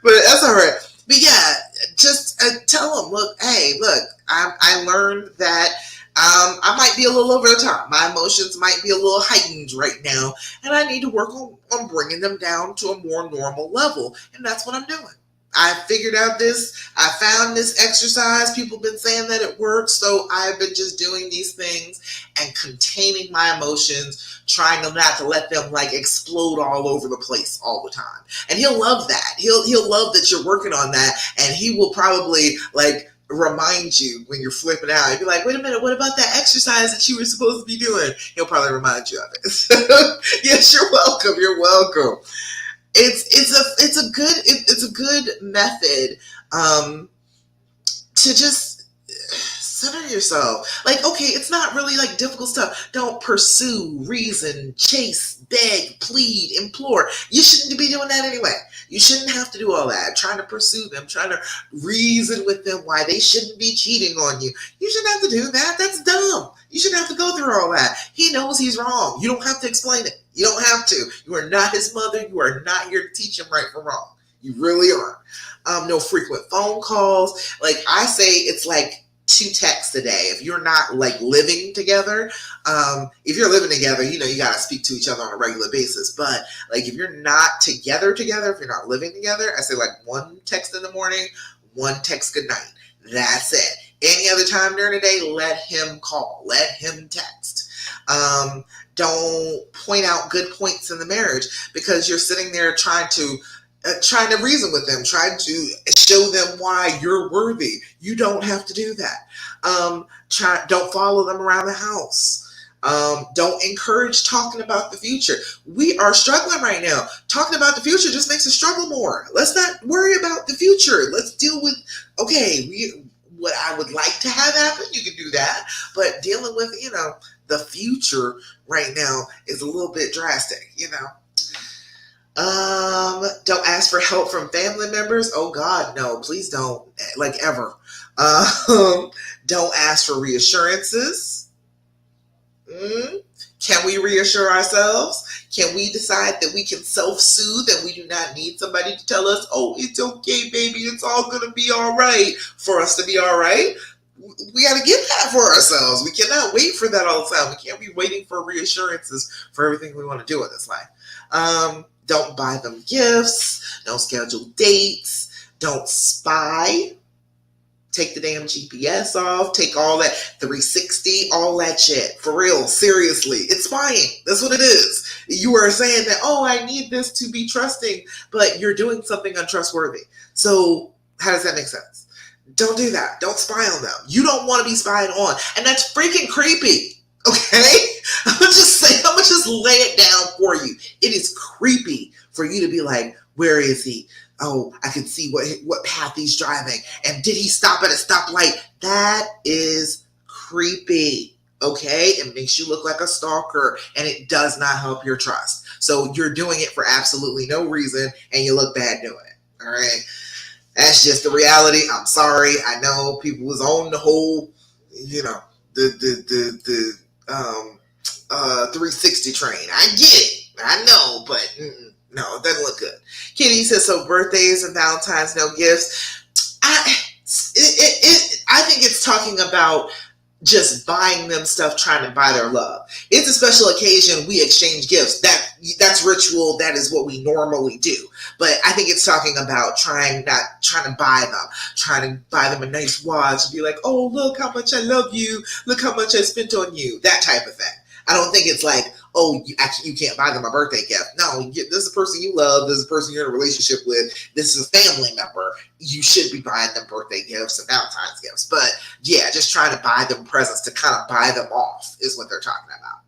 But that's all right. But yeah, just tell them, look, hey, look, I learned that I might be a little over the top. My emotions might be a little heightened right now, and I need to work on bringing them down to a more normal level. And that's what I'm doing. I figured out this. I found this exercise. People have been saying that it works. So I've been just doing these things and containing my emotions, trying to not to let them like explode all over the place all the time. And he'll love that. He'll love that you're working on that. And he will probably like remind you when you're flipping out. You'll be like, wait a minute, what about that exercise that you were supposed to be doing? He'll probably remind you of it. So, yes, you're welcome. You're welcome. It's a good method to just center yourself. Like, okay, it's not really like difficult stuff. Don't pursue, reason, chase, beg, plead, implore. You shouldn't be doing that anyway. You shouldn't have to do all that. Trying to pursue them, trying to reason with them why they shouldn't be cheating on you. You shouldn't have to do that. That's dumb. You shouldn't have to go through all that. He knows he's wrong. You don't have to explain it. You don't have to. You are not his mother. You are not here to teach him right from wrong. You really aren't. No frequent phone calls. Like I say, it's like 2 texts a day. If you're not like living together, if you're living together, you know you gotta speak to each other on a regular basis. But like if you're not together, if you're not living together, I say like 1 text in the morning, 1 text good night. That's it. Any other time during the day, let him call, let him text. Don't point out good points in the marriage because you're sitting there trying to reason with them, trying to show them why you're worthy. You don't have to do that. Don't follow them around the house. Don't encourage talking about the future. We are struggling right now. Talking about the future just makes us struggle more. Let's not worry about the future. Let's deal with, what I would like to have happen, you can do that. But dealing with, the future right now is a little bit drastic, Don't ask for help from family members. Oh God, no, please don't. Like ever. Don't ask for reassurances. Can we reassure ourselves? Can we decide that we can self-soothe and we do not need somebody to tell us, oh, it's okay, baby, it's all going to be all right for us to be all right? We got to get that for ourselves. We cannot wait for that all the time. We can't be waiting for reassurances for everything we want to do in this life. Don't buy them gifts. Don't schedule dates. Don't spy. Take the damn GPS off. Take all that 360, all that shit. For real, seriously. It's spying. That's what it is. You are saying that, oh, I need this to be trusting, but you're doing something untrustworthy. So how does that make sense? Don't do that. Don't spy on them. You don't want to be spied on. And that's freaking creepy. Okay? I'm gonna just lay it down for you. It is creepy for you to be like, where is he? Oh, I can see what path he's driving. And did he stop at a stoplight? That is creepy. Okay? It makes you look like a stalker and it does not help your trust. So you're doing it for absolutely no reason and you look bad doing it. All right? That's just the reality. I'm sorry. I know people was on the whole, the 360 train. I get it. I know, but no, it doesn't look good. Kitty says, so birthdays and Valentine's, no gifts. I think it's talking about just buying them stuff, trying to buy their love. It's a special occasion. We exchange gifts. That's ritual. That is what we normally do. But I think it's talking about trying to buy them a nice watch and be like, oh, look how much I love you. Look how much I spent on you. That type of thing. I don't think it's like, oh, you can't buy them a birthday gift. No, this is a person you love. This is a person you're in a relationship with. This is a family member. You should be buying them birthday gifts and Valentine's gifts. But yeah, just trying to buy them presents to kind of buy them off is what they're talking about.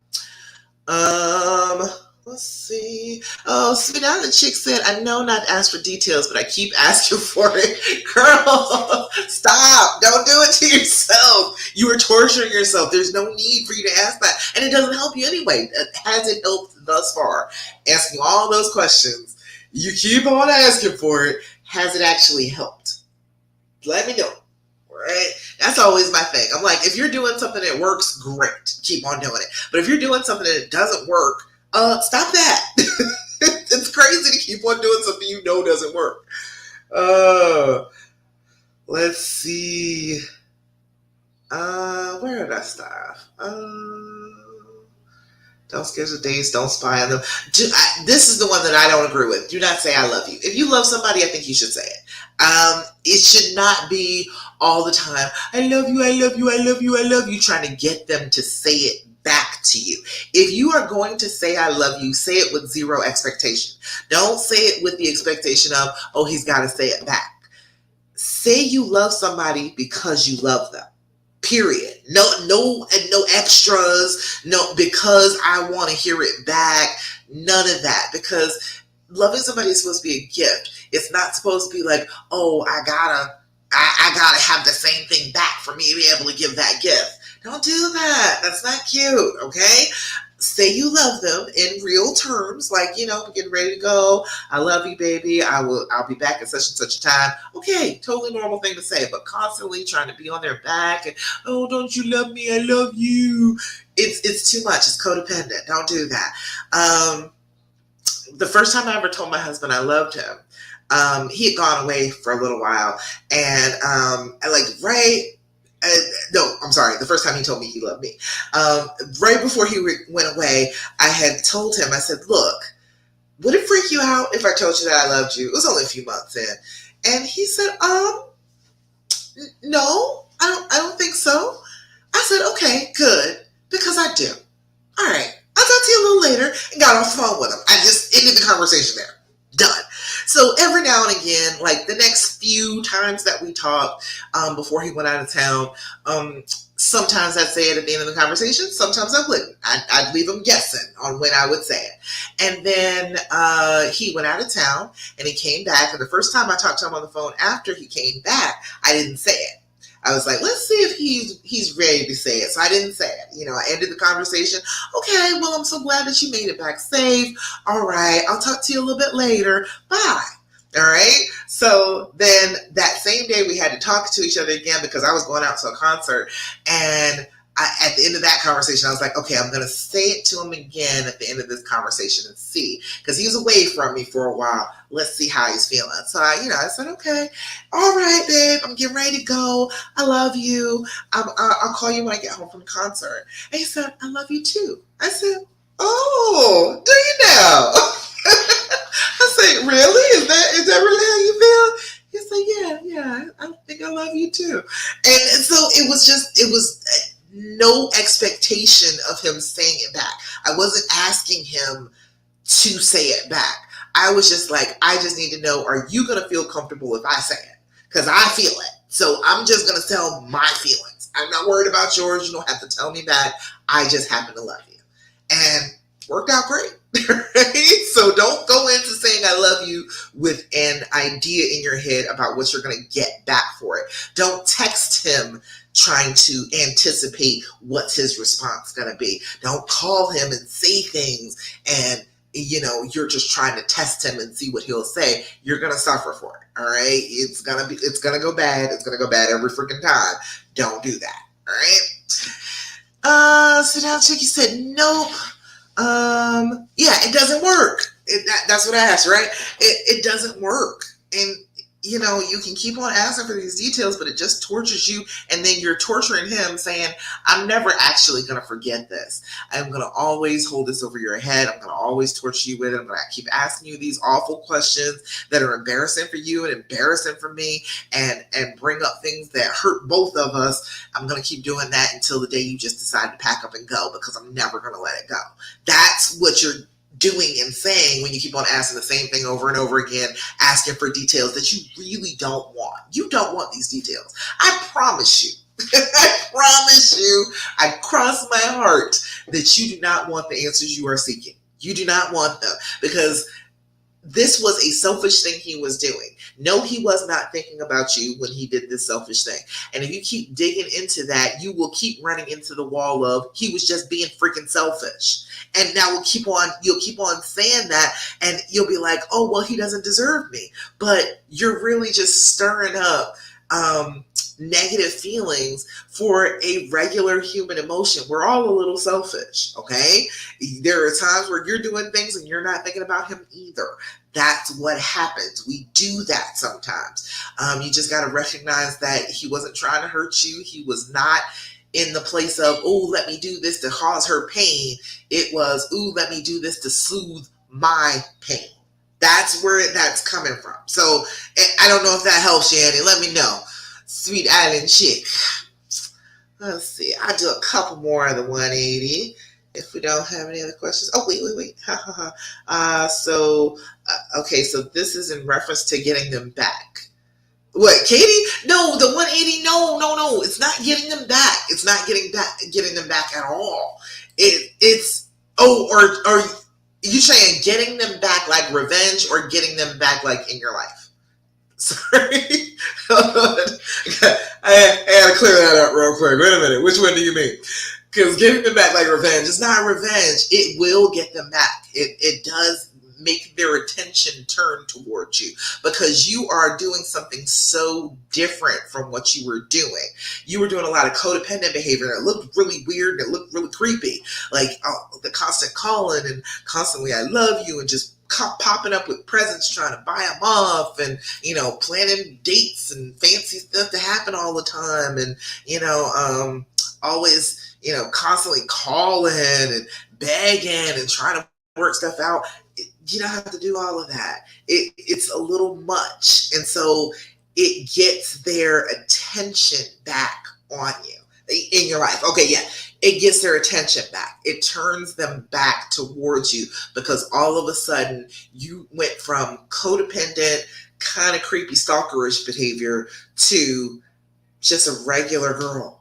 Let's see. Oh, sweet out the chick said, I know not to ask for details, but I keep asking for it. Girl, stop. Don't do it to yourself. You are torturing yourself. There's no need for you to ask that. And it doesn't help you anyway. It hasn't helped thus far. Asking all those questions. You keep on asking for it. Has it actually helped? Let me know. Right? That's always my thing. I'm like, if you're doing something that works, great. Keep on doing it. But if you're doing something that doesn't work, stop that. It's crazy to keep on doing something you know doesn't work. Let's see. Where did I stop? Don't schedule dates. Don't spy on them. This is the one that I don't agree with. Do not say I love you. If you love somebody, I think you should say it. It should not be all the time, I love you, I love you, I love you, I love you, trying to get them to say it back to you. If you are going to say I love you, say it with zero expectation. Don't say it with the expectation of, oh, he's got to say it back. Say you love somebody because you love them. Period. No extras. No, because I want to hear it back. None of that. Because loving somebody is supposed to be a gift. It's not supposed to be like, oh, I gotta have the same thing back for me to be able to give that gift. Don't do that. That's not cute. Okay. say you love them in real terms, like, I'm getting ready to go. I love you, baby. I'll be back at such and such a time. Okay, totally normal thing to say, but constantly trying to be on their back and, oh, don't you love me? I love you. It's too much. It's codependent. Don't do that. The first time I ever told my husband I loved him, he had gone away for a little while, and no, I'm sorry. The first time he told me he loved me, right before he went away, I had told him. I said, "Look, would it freak you out if I told you that I loved you?" It was only a few months in, and he said, no, I don't think so." I said, "Okay, good, because I do. All right, I'll talk to you a little later," and got off the phone with him. I just ended the conversation there. Done. So every now and again, like the next few times that we talked before he went out of town, sometimes I'd say it at the end of the conversation. Sometimes I wouldn't. I'd leave him guessing on when I would say it. And then he went out of town and he came back. And the first time I talked to him on the phone after he came back, I didn't say it. I was like, let's see if he's ready to say it. So I didn't say it. I ended the conversation. Okay, well, I'm so glad that you made it back safe. All right, I'll talk to you a little bit later. Bye. All right. So then that same day we had to talk to each other again because I was going out to a concert. And at the end of that conversation, I was like, okay, I'm going to say it to him again at the end of this conversation and see, because he was away from me for a while. Let's see how he's feeling. So I said, okay, all right, babe, I'm getting ready to go. I love you. I'll call you when I get home from the concert. And he said, I love you too. I said, oh, do you now? I said, really? Is that really how you feel? He said, yeah, I think I love you too. And so it was no expectation of him saying it back. I wasn't asking him to say it back. I was just like, I just need to know, are you going to feel comfortable if I say it? Because I feel it. So I'm just going to tell my feelings. I'm not worried about yours. You don't have to tell me back. I just happen to love you. And worked out great. Right? So don't go into saying I love you with an idea in your head about what you're going to get back for it. Don't text him trying to anticipate what's his response going to be. Don't call him and say things and you're just trying to test him and see what he'll say. You're going to suffer for it. All right? It's going to go bad. It's going to go bad every freaking time. Don't do that. All right? So now Chicky said, nope. Yeah, it doesn't work. That's what I asked, right? It doesn't work. And you can keep on asking for these details, but it just tortures you. And then you're torturing him saying, I'm never actually going to forget this. I'm going to always hold this over your head. I'm going to always torture you with it. I'm going to keep asking you these awful questions that are embarrassing for you and embarrassing for me and bring up things that hurt both of us. I'm going to keep doing that until the day you just decide to pack up and go, because I'm never going to let it go. That's what you're doing and saying when you keep on asking the same thing over and over again, asking for details that you really don't want. You don't want these details. I promise you. I promise you, I cross my heart that you do not want the answers you are seeking. You do not want them, because this was a selfish thing he was doing. No, he was not thinking about you when he did this selfish thing. And if you keep digging into that, you will keep running into the wall of he was just being freaking selfish. And now you'll keep on saying that, and you'll be like, oh, well, he doesn't deserve me. But you're really just stirring up negative feelings for a regular human emotion. We're all a little selfish, okay? There are times where you're doing things and you're not thinking about him either. That's what happens. We do that sometimes. You just got to recognize that he wasn't trying to hurt you. He was not in the place of, oh, let me do this to cause her pain. It was, ooh, let me do this to soothe my pain. That's where that's coming from. So I don't know if that helps you, Annie. Let me know. Sweet Island Chick. Let's see. I'll do a couple more of the 180 if we don't have any other questions. Oh, wait. Okay, so this is in reference to getting them back. What, Katie? No, the 180, no. It's not getting them back. It's not getting them back at all. It's or you saying getting them back like revenge or getting them back like in your life? Sorry. I gotta clear that up real quick. Wait a minute. Which one do you mean? Because giving them back like revenge is not revenge. It will get them back. It does make their attention turn towards you because you are doing something so different from what you were doing. You were doing a lot of codependent behavior that looked really weird and it looked really creepy. Like the constant calling and constantly I love you and just popping up with presents trying to buy them off and, planning dates and fancy stuff to happen all the time and, always, constantly calling and begging and trying to work stuff out. You don't have to do all of that. It's a little much. And so it gets their attention back on you in your life. Okay, yeah. It gets their attention back. It turns them back towards you because all of a sudden you went from codependent, kind of creepy stalkerish behavior to just a regular girl.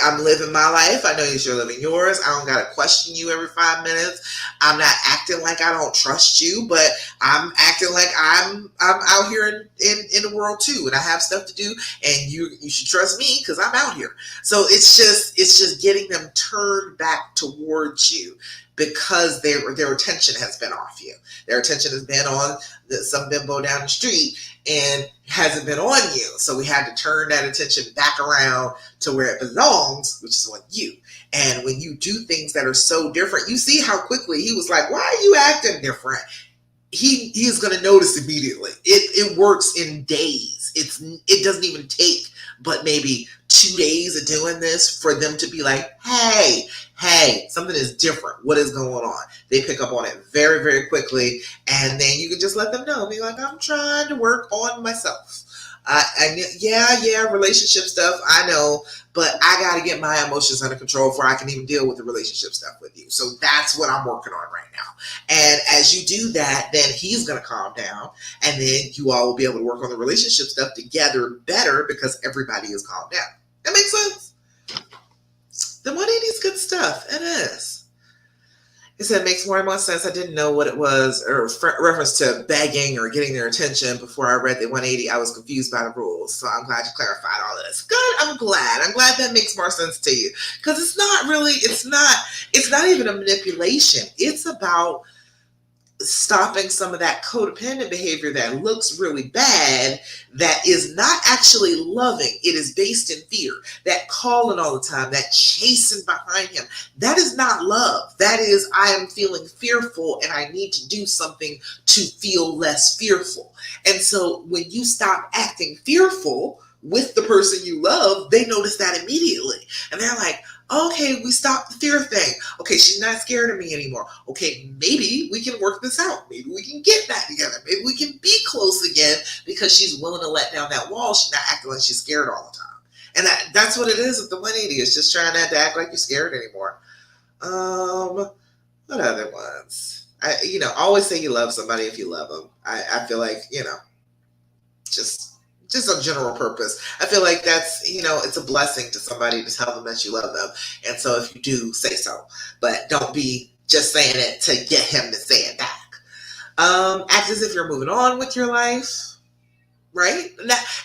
I'm living my life. I know you're living yours. I don't got to question you every 5 minutes. I'm not acting like I don't trust you, but I'm acting like I'm out here in the world too, and I have stuff to do, and you should trust me because I'm out here. So it's just getting them turned back towards you because their attention has been off you. Their attention has been on some bimbo down the street and hasn't been on you. So we had to turn that attention back around to where it belongs, which is on you. And when you do things that are so different, you see how quickly he was like, why are you acting different? He is going to notice immediately. It works in days. It doesn't even take but maybe 2 days of doing this for them to be like, hey, something is different. What is going on? They pick up on it very, very quickly. And then you can just let them know. Be like, I'm trying to work on myself. Relationship stuff, I know, but I got to get my emotions under control before I can even deal with the relationship stuff with you. So that's what I'm working on right now. And as you do that, then he's going to calm down, and then you all will be able to work on the relationship stuff together better because everybody is calmed down. That makes sense? The 180 is good stuff. It is. It said, makes more and more sense. I didn't know what it was, or reference to begging or getting their attention before I read the 180. I was confused by the rules. So I'm glad you clarified all this. Good. I'm glad that makes more sense to you. Because it's not even a manipulation. It's about stopping some of that codependent behavior that looks really bad, that is not actually loving. It is based in fear. That calling all the time, that chasing behind him, that is not love. That is, I am feeling fearful and I need to do something to feel less fearful. And so when you stop acting fearful with the person you love, they notice that immediately. And they're like, okay, we stopped the fear thing. Okay, she's not scared of me anymore. Okay, maybe we can work this out. Maybe we can get back together. Maybe we can be close again because she's willing to let down that wall. She's not acting like she's scared all the time. And that's what it is with the 180. It's just trying not to act like you're scared anymore. What other ones? Always say you love somebody if you love them. I feel like, just a general purpose. I feel like that's, it's a blessing to somebody to tell them that you love them. And so if you do, say so. But don't be just saying it to get him to say it back. Act as if you're moving on with your life, right?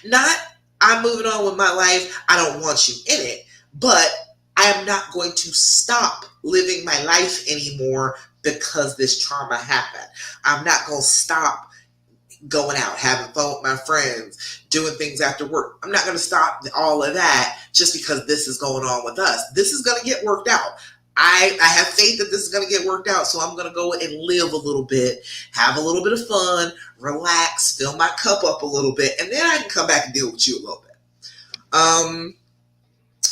Not I'm moving on with my life. I don't want you in it. But I am not going to stop living my life anymore because this trauma happened. I'm not going to stop going out, having fun with my friends, doing things after work. I'm not going to stop all of that just because this is going on with us. This is going to get worked out. I have faith that this is going to get worked out, so I'm going to go and live a little bit, have a little bit of fun, relax, fill my cup up a little bit, and then I can come back and deal with you a little bit.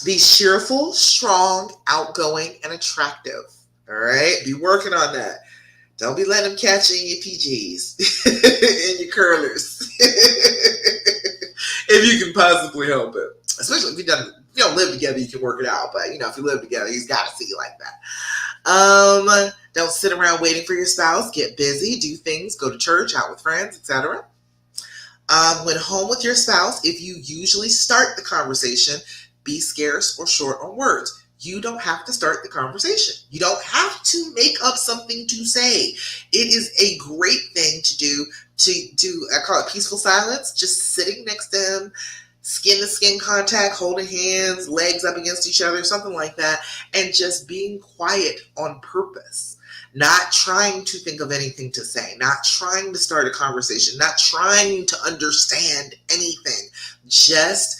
Be cheerful, strong, outgoing, and attractive. All right? Be working on that. Don't be letting them catch you in your PGs and your curlers. If you can possibly help it. Especially if you don't live together, you can work it out. But, if you live together, he's got to see you like that. Don't sit around waiting for your spouse. Get busy, do things, go to church, out with friends, etc. When home with your spouse, if you usually start the conversation, be scarce or short on words. You don't have to start the conversation. You don't have to make up something to say. It is a great thing to do, I call it peaceful silence, just sitting next to him, skin to skin contact, holding hands, legs up against each other, something like that, and just being quiet on purpose. Not trying to think of anything to say, not trying to start a conversation, not trying to understand anything. Just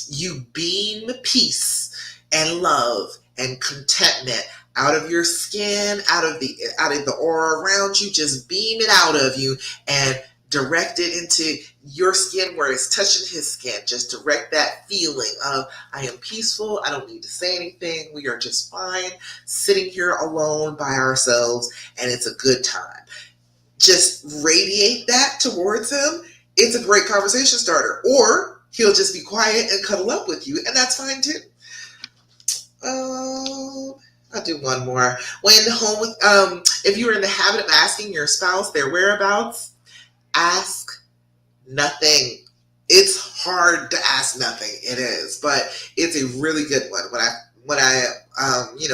you beam peace and love and contentment out of your skin, out of the aura around you. Just beam it out of you and direct it into your skin where it's touching his skin. Just direct that feeling of, I am peaceful. I don't need to say anything. We are just fine sitting here alone by ourselves, and it's a good time. Just radiate that towards him. It's a great conversation starter. Or he'll just be quiet and cuddle up with you, and that's fine too. I'll do one more. When home with, if you're in the habit of asking your spouse their whereabouts, ask nothing. It's hard to ask nothing. It is, but it's a really good one. When I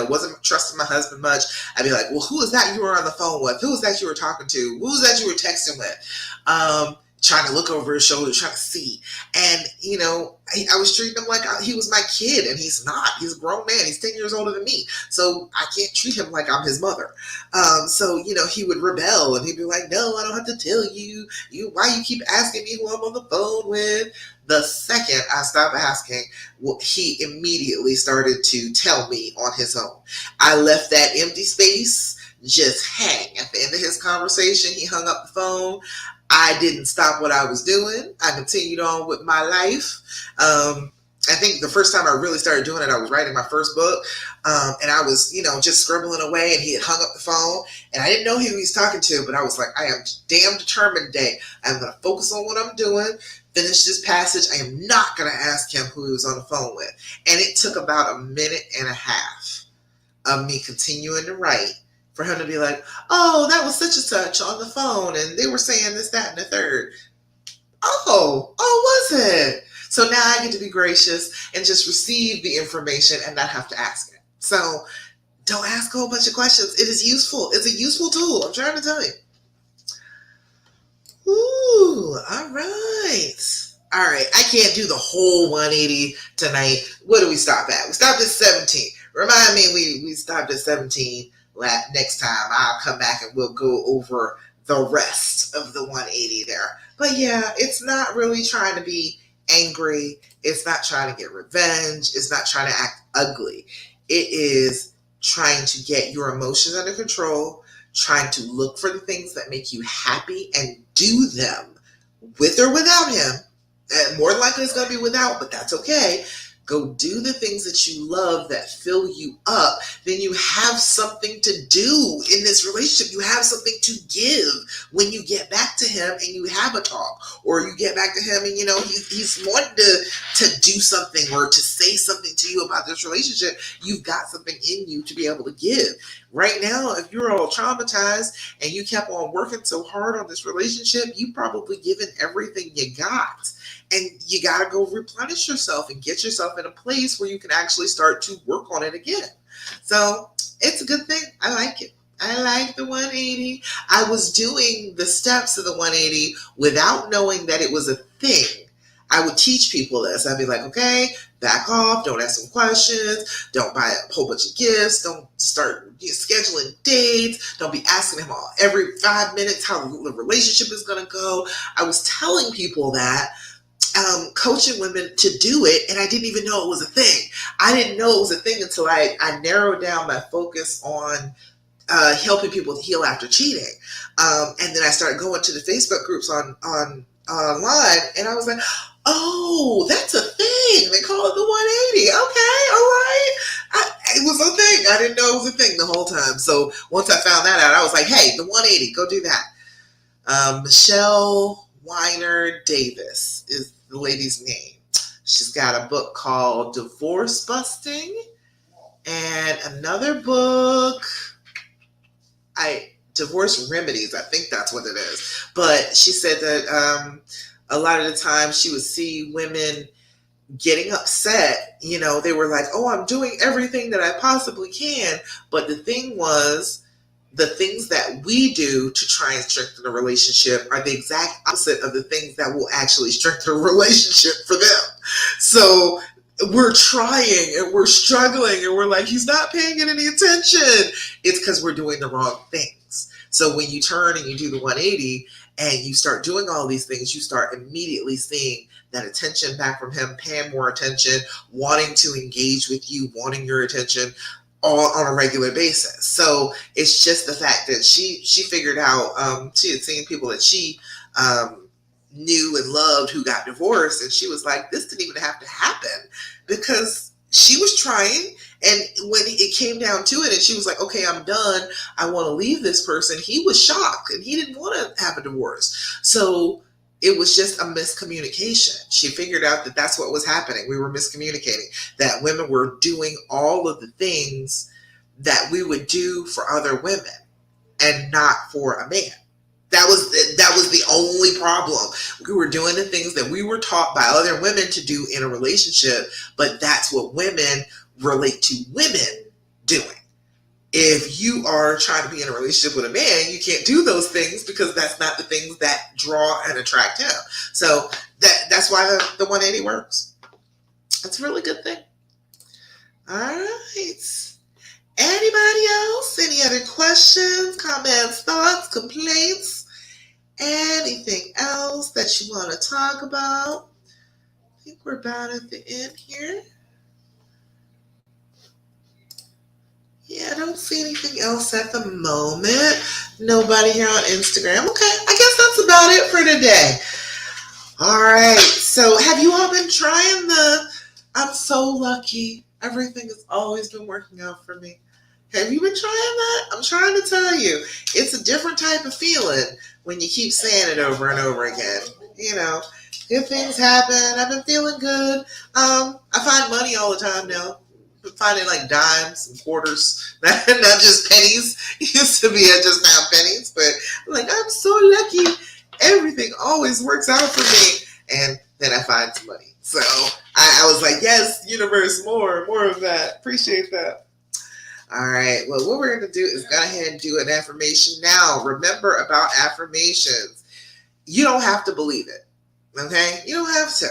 wasn't trusting my husband much, I'd be like, well, who is that you were on the phone with? Who is that you were talking to? Who is that you were texting with? Trying to look over his shoulder, trying to see. And, I was treating him like he was my kid, and he's not. He's a grown man. He's 10 years older than me. So I can't treat him like I'm his mother. So he would rebel, and he'd be like, no, I don't have to tell you. Why you keep asking me who I'm on the phone with? The second I stopped asking, he immediately started to tell me on his own. I left that empty space just hang. At the end of his conversation, he hung up the phone. I didn't stop what I was doing. I continued on with my life. I think the first time I really started doing it, I was writing my first book. And I was, just scribbling away, and he had hung up the phone, and I didn't know who he was talking to, but I was like, I am damn determined today. I'm going to focus on what I'm doing, finish this passage. I am not going to ask him who he was on the phone with. And it took about a minute and a half of me continuing to write for him to be like, oh, that was such and such on the phone, and they were saying this, that, and the third. Oh, was it? So now I get to be gracious and just receive the information and not have to ask it. So don't ask a whole bunch of questions. It is useful. It's a useful tool. I'm trying to tell you. Ooh, all right. All right. I can't do the whole 180 tonight. What do we stop at? We stopped at 17. Remind me, we stopped at 17. Next time I'll come back and we'll go over the rest of the 180 there. But yeah, it's not really trying to be angry. It's not trying to get revenge. It's not trying to act ugly. It is trying to get your emotions under control, trying to look for the things that make you happy and do them with or without him. And more than likely it's going to be without, but that's okay. Go do the things that you love that fill you up. Then you have something to do in this relationship. You have something to give when you get back to him and you have a talk, or you get back to him and he's wanting to do something or to say something to you about this relationship. You've got something in you to be able to give. Right now, if you're all traumatized and you kept on working so hard on this relationship, you probably given everything you got. And you got to go replenish yourself and get yourself in a place where you can actually start to work on it again. So it's a good thing. I like it. I like the 180. I was doing the steps of the 180 without knowing that it was a thing. I would teach people this. I'd be like, okay, back off. Don't ask them questions. Don't buy a whole bunch of gifts. Don't start scheduling dates. Don't be asking them all every 5 minutes how the relationship is going to go. I was telling people that. Coaching women to do it, and I didn't even know it was a thing. I didn't know it was a thing until I narrowed down my focus on helping people to heal after cheating. And then I started going to the Facebook groups online, and I was like, oh, that's a thing. They call it the 180. Okay, all right. It was a thing. I didn't know it was a thing the whole time. So once I found that out, I was like, hey, the 180, go do that. Michelle Weiner Davis is the lady's name. She's got a book called Divorce Busting and another book, Divorce Remedies. I think that's what it is. But she said that a lot of the time she would see women getting upset. They were like, oh, I'm doing everything that I possibly can. But the thing was, the things that we do to try and strengthen a relationship are the exact opposite of the things that will actually strengthen a relationship for them. So we're trying and we're struggling and we're like, he's not paying it any attention. It's because we're doing the wrong things. So when you turn and you do the 180 and you start doing all these things, you start immediately seeing that attention back from him, paying more attention, wanting to engage with you, wanting your attention all on a regular basis. So it's just the fact that she figured out, she had seen people that she knew and loved who got divorced, and she was like, this didn't even have to happen, because she was trying, and when it came down to it and she was like, okay, I'm done, I want to leave this person, he was shocked and he didn't want to have a divorce. So it was just a miscommunication. She figured out that that's what was happening. We were miscommunicating, that women were doing all of the things that we would do for other women and not for a man. That was the only problem. We were doing the things that we were taught by other women to do in a relationship, but that's what women relate to women doing. If you are trying to be in a relationship with a man, you can't do those things because that's not the things that draw and attract him. So that's why the 180 works. That's a really good thing. All right. Anybody else? Any other questions, comments, thoughts, complaints? Anything else that you want to talk about? I think we're about at the end here. Yeah, I don't see anything else at the moment. Nobody here on Instagram. Okay, I guess that's about it for today. All right. So have you all been trying I'm so lucky. Everything has always been working out for me. Have you been trying that? I'm trying to tell you. It's a different type of feeling when you keep saying it over and over again. You know, good things happen. I've been feeling good. I find money all the time now. I'm finding like dimes and quarters, not just pennies. It used to be I just found pennies, but I'm like, I'm so lucky. Everything always works out for me. And then I find some money. So I was like, yes, universe, more of that. Appreciate that. All right. Well, what we're going to do is go ahead and do an affirmation now. Remember about affirmations. You don't have to believe it. Okay? You don't have to.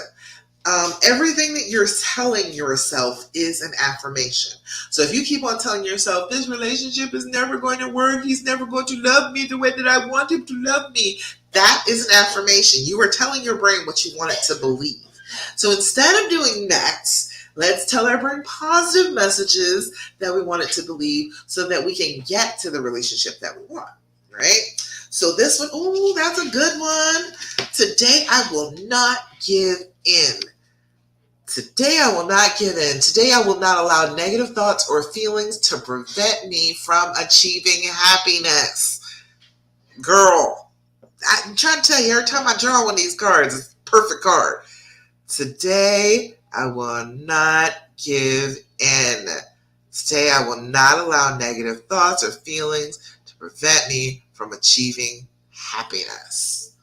Everything that you're telling yourself is an affirmation. So if you keep on telling yourself, this relationship is never going to work, he's never going to love me the way that I want him to love me, that is an affirmation. You are telling your brain what you want it to believe. So instead of doing that, let's tell our brain positive messages that we want it to believe so that we can get to the relationship that we want, right? So this one, oh, that's a good one. Today I will not give in. Today I will not give in. Today I will not allow negative thoughts or feelings to prevent me from achieving happiness. Girl, I'm trying to tell you, every time I draw one of these cards, it's a perfect card. Today I will not give in. Today I will not allow negative thoughts or feelings to prevent me from achieving happiness.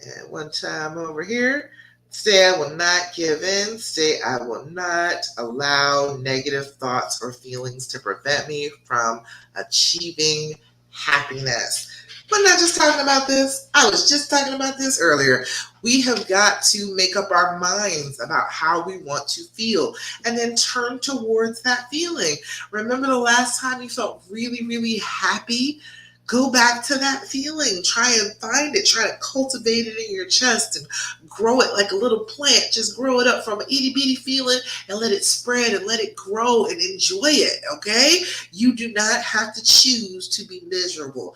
And one time over here. Today I will not give in. Today I will not allow negative thoughts or feelings to prevent me from achieving happiness. We're not just talking about this. I was just talking about this earlier. We have got to make up our minds about how we want to feel and then turn towards that feeling. Remember the last time you felt really, really happy? Go back to that feeling. Try and find it. Try to cultivate it in your chest and grow it like a little plant. Just grow it up from an itty bitty feeling and let it spread and let it grow and enjoy it, okay? You do not have to choose to be miserable.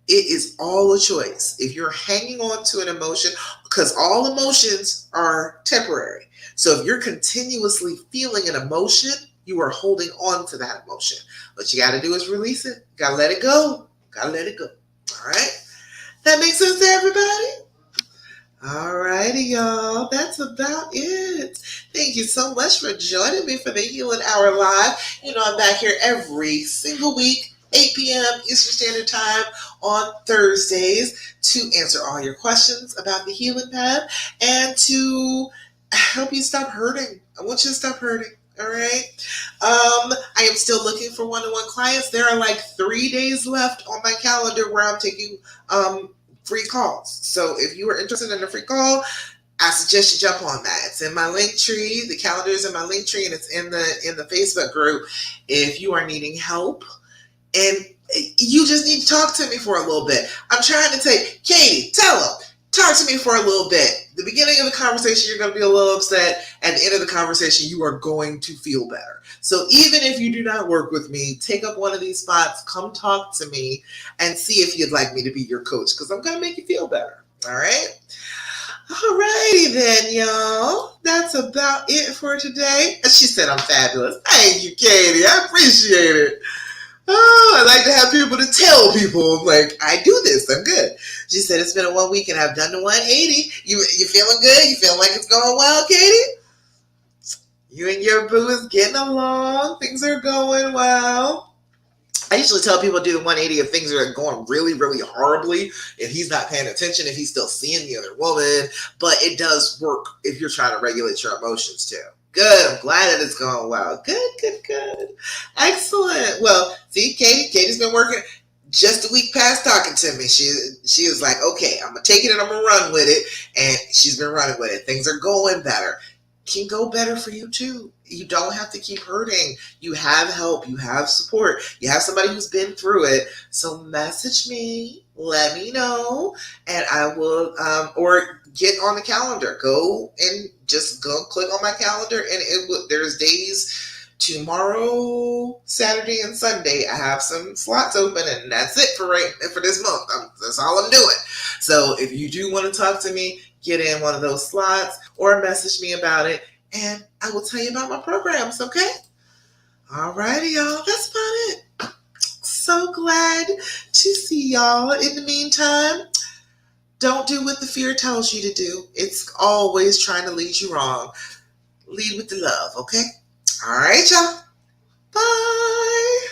It is all a choice. If you're hanging on to an emotion, because all emotions are temporary. So if you're continuously feeling an emotion, you are holding on to that emotion. What you got to do is release it. Got to let it go. Gotta let it go. All right? That makes sense to everybody? All righty, y'all. That's about it. Thank you so much for joining me for the Healing Hour Live. You know, I'm back here every single week, 8 p.m. Eastern Standard Time on Thursdays to answer all your questions about the healing path and to help you stop hurting. I want you to stop hurting. All right. I am still looking for one-on-one clients. There are like 3 days left on my calendar where I'm taking free calls. So if you are interested in a free call, I suggest you jump on that. It's in my link tree. The calendar is in my link tree, and it's in the Facebook group. If you are needing help, and you just need to talk to me for a little bit. I'm trying to take Katie, tell them, talk to me for a little bit. The beginning of the conversation, you're going to be a little upset. At the end of the conversation, you are going to feel better. So even if you do not work with me, take up one of these spots, come talk to me, and see if you'd like me to be your coach, because I'm going to make you feel better. All right? Alrighty then, y'all. That's about it for today. She said I'm fabulous. Thank you, Katie. I appreciate it. Oh, I like to have people to tell people, like, I do this. I'm good. She said it's been a 1 week and I've done the 180. You feeling good? You feeling like it's going well, Katie? You and your boo is getting along. Things are going well. I usually tell people to do the 180 if things are going really, really horribly, if he's not paying attention, if he's still seeing the other woman. But it does work if you're trying to regulate your emotions too. Good. I'm glad that it's going well. Good, good, good. Excellent. Well, see, Katie's been working just a week past talking to me. She was like, okay, I'm going to take it and I'm going to run with it. And she's been running with it. Things are going better. Can go better for you too. You don't have to keep hurting. You have help. You have support. You have somebody who's been through it. So message me. Let me know. And I will, or get on the calendar. Go and just go click on my calendar. And there's days tomorrow, Saturday, and Sunday. I have some slots open, and that's it for this month. That's all I'm doing. So if you do want to talk to me, get in one of those slots or message me about it, and I will tell you about my programs, okay? All righty, y'all. That's about it. So glad to see y'all. In the meantime, don't do what the fear tells you to do. It's always trying to lead you wrong. Lead with the love, okay? All right, y'all. Bye.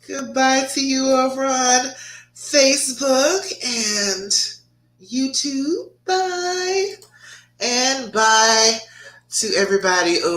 Goodbye to you over on Facebook and YouTube. Bye. And bye to everybody over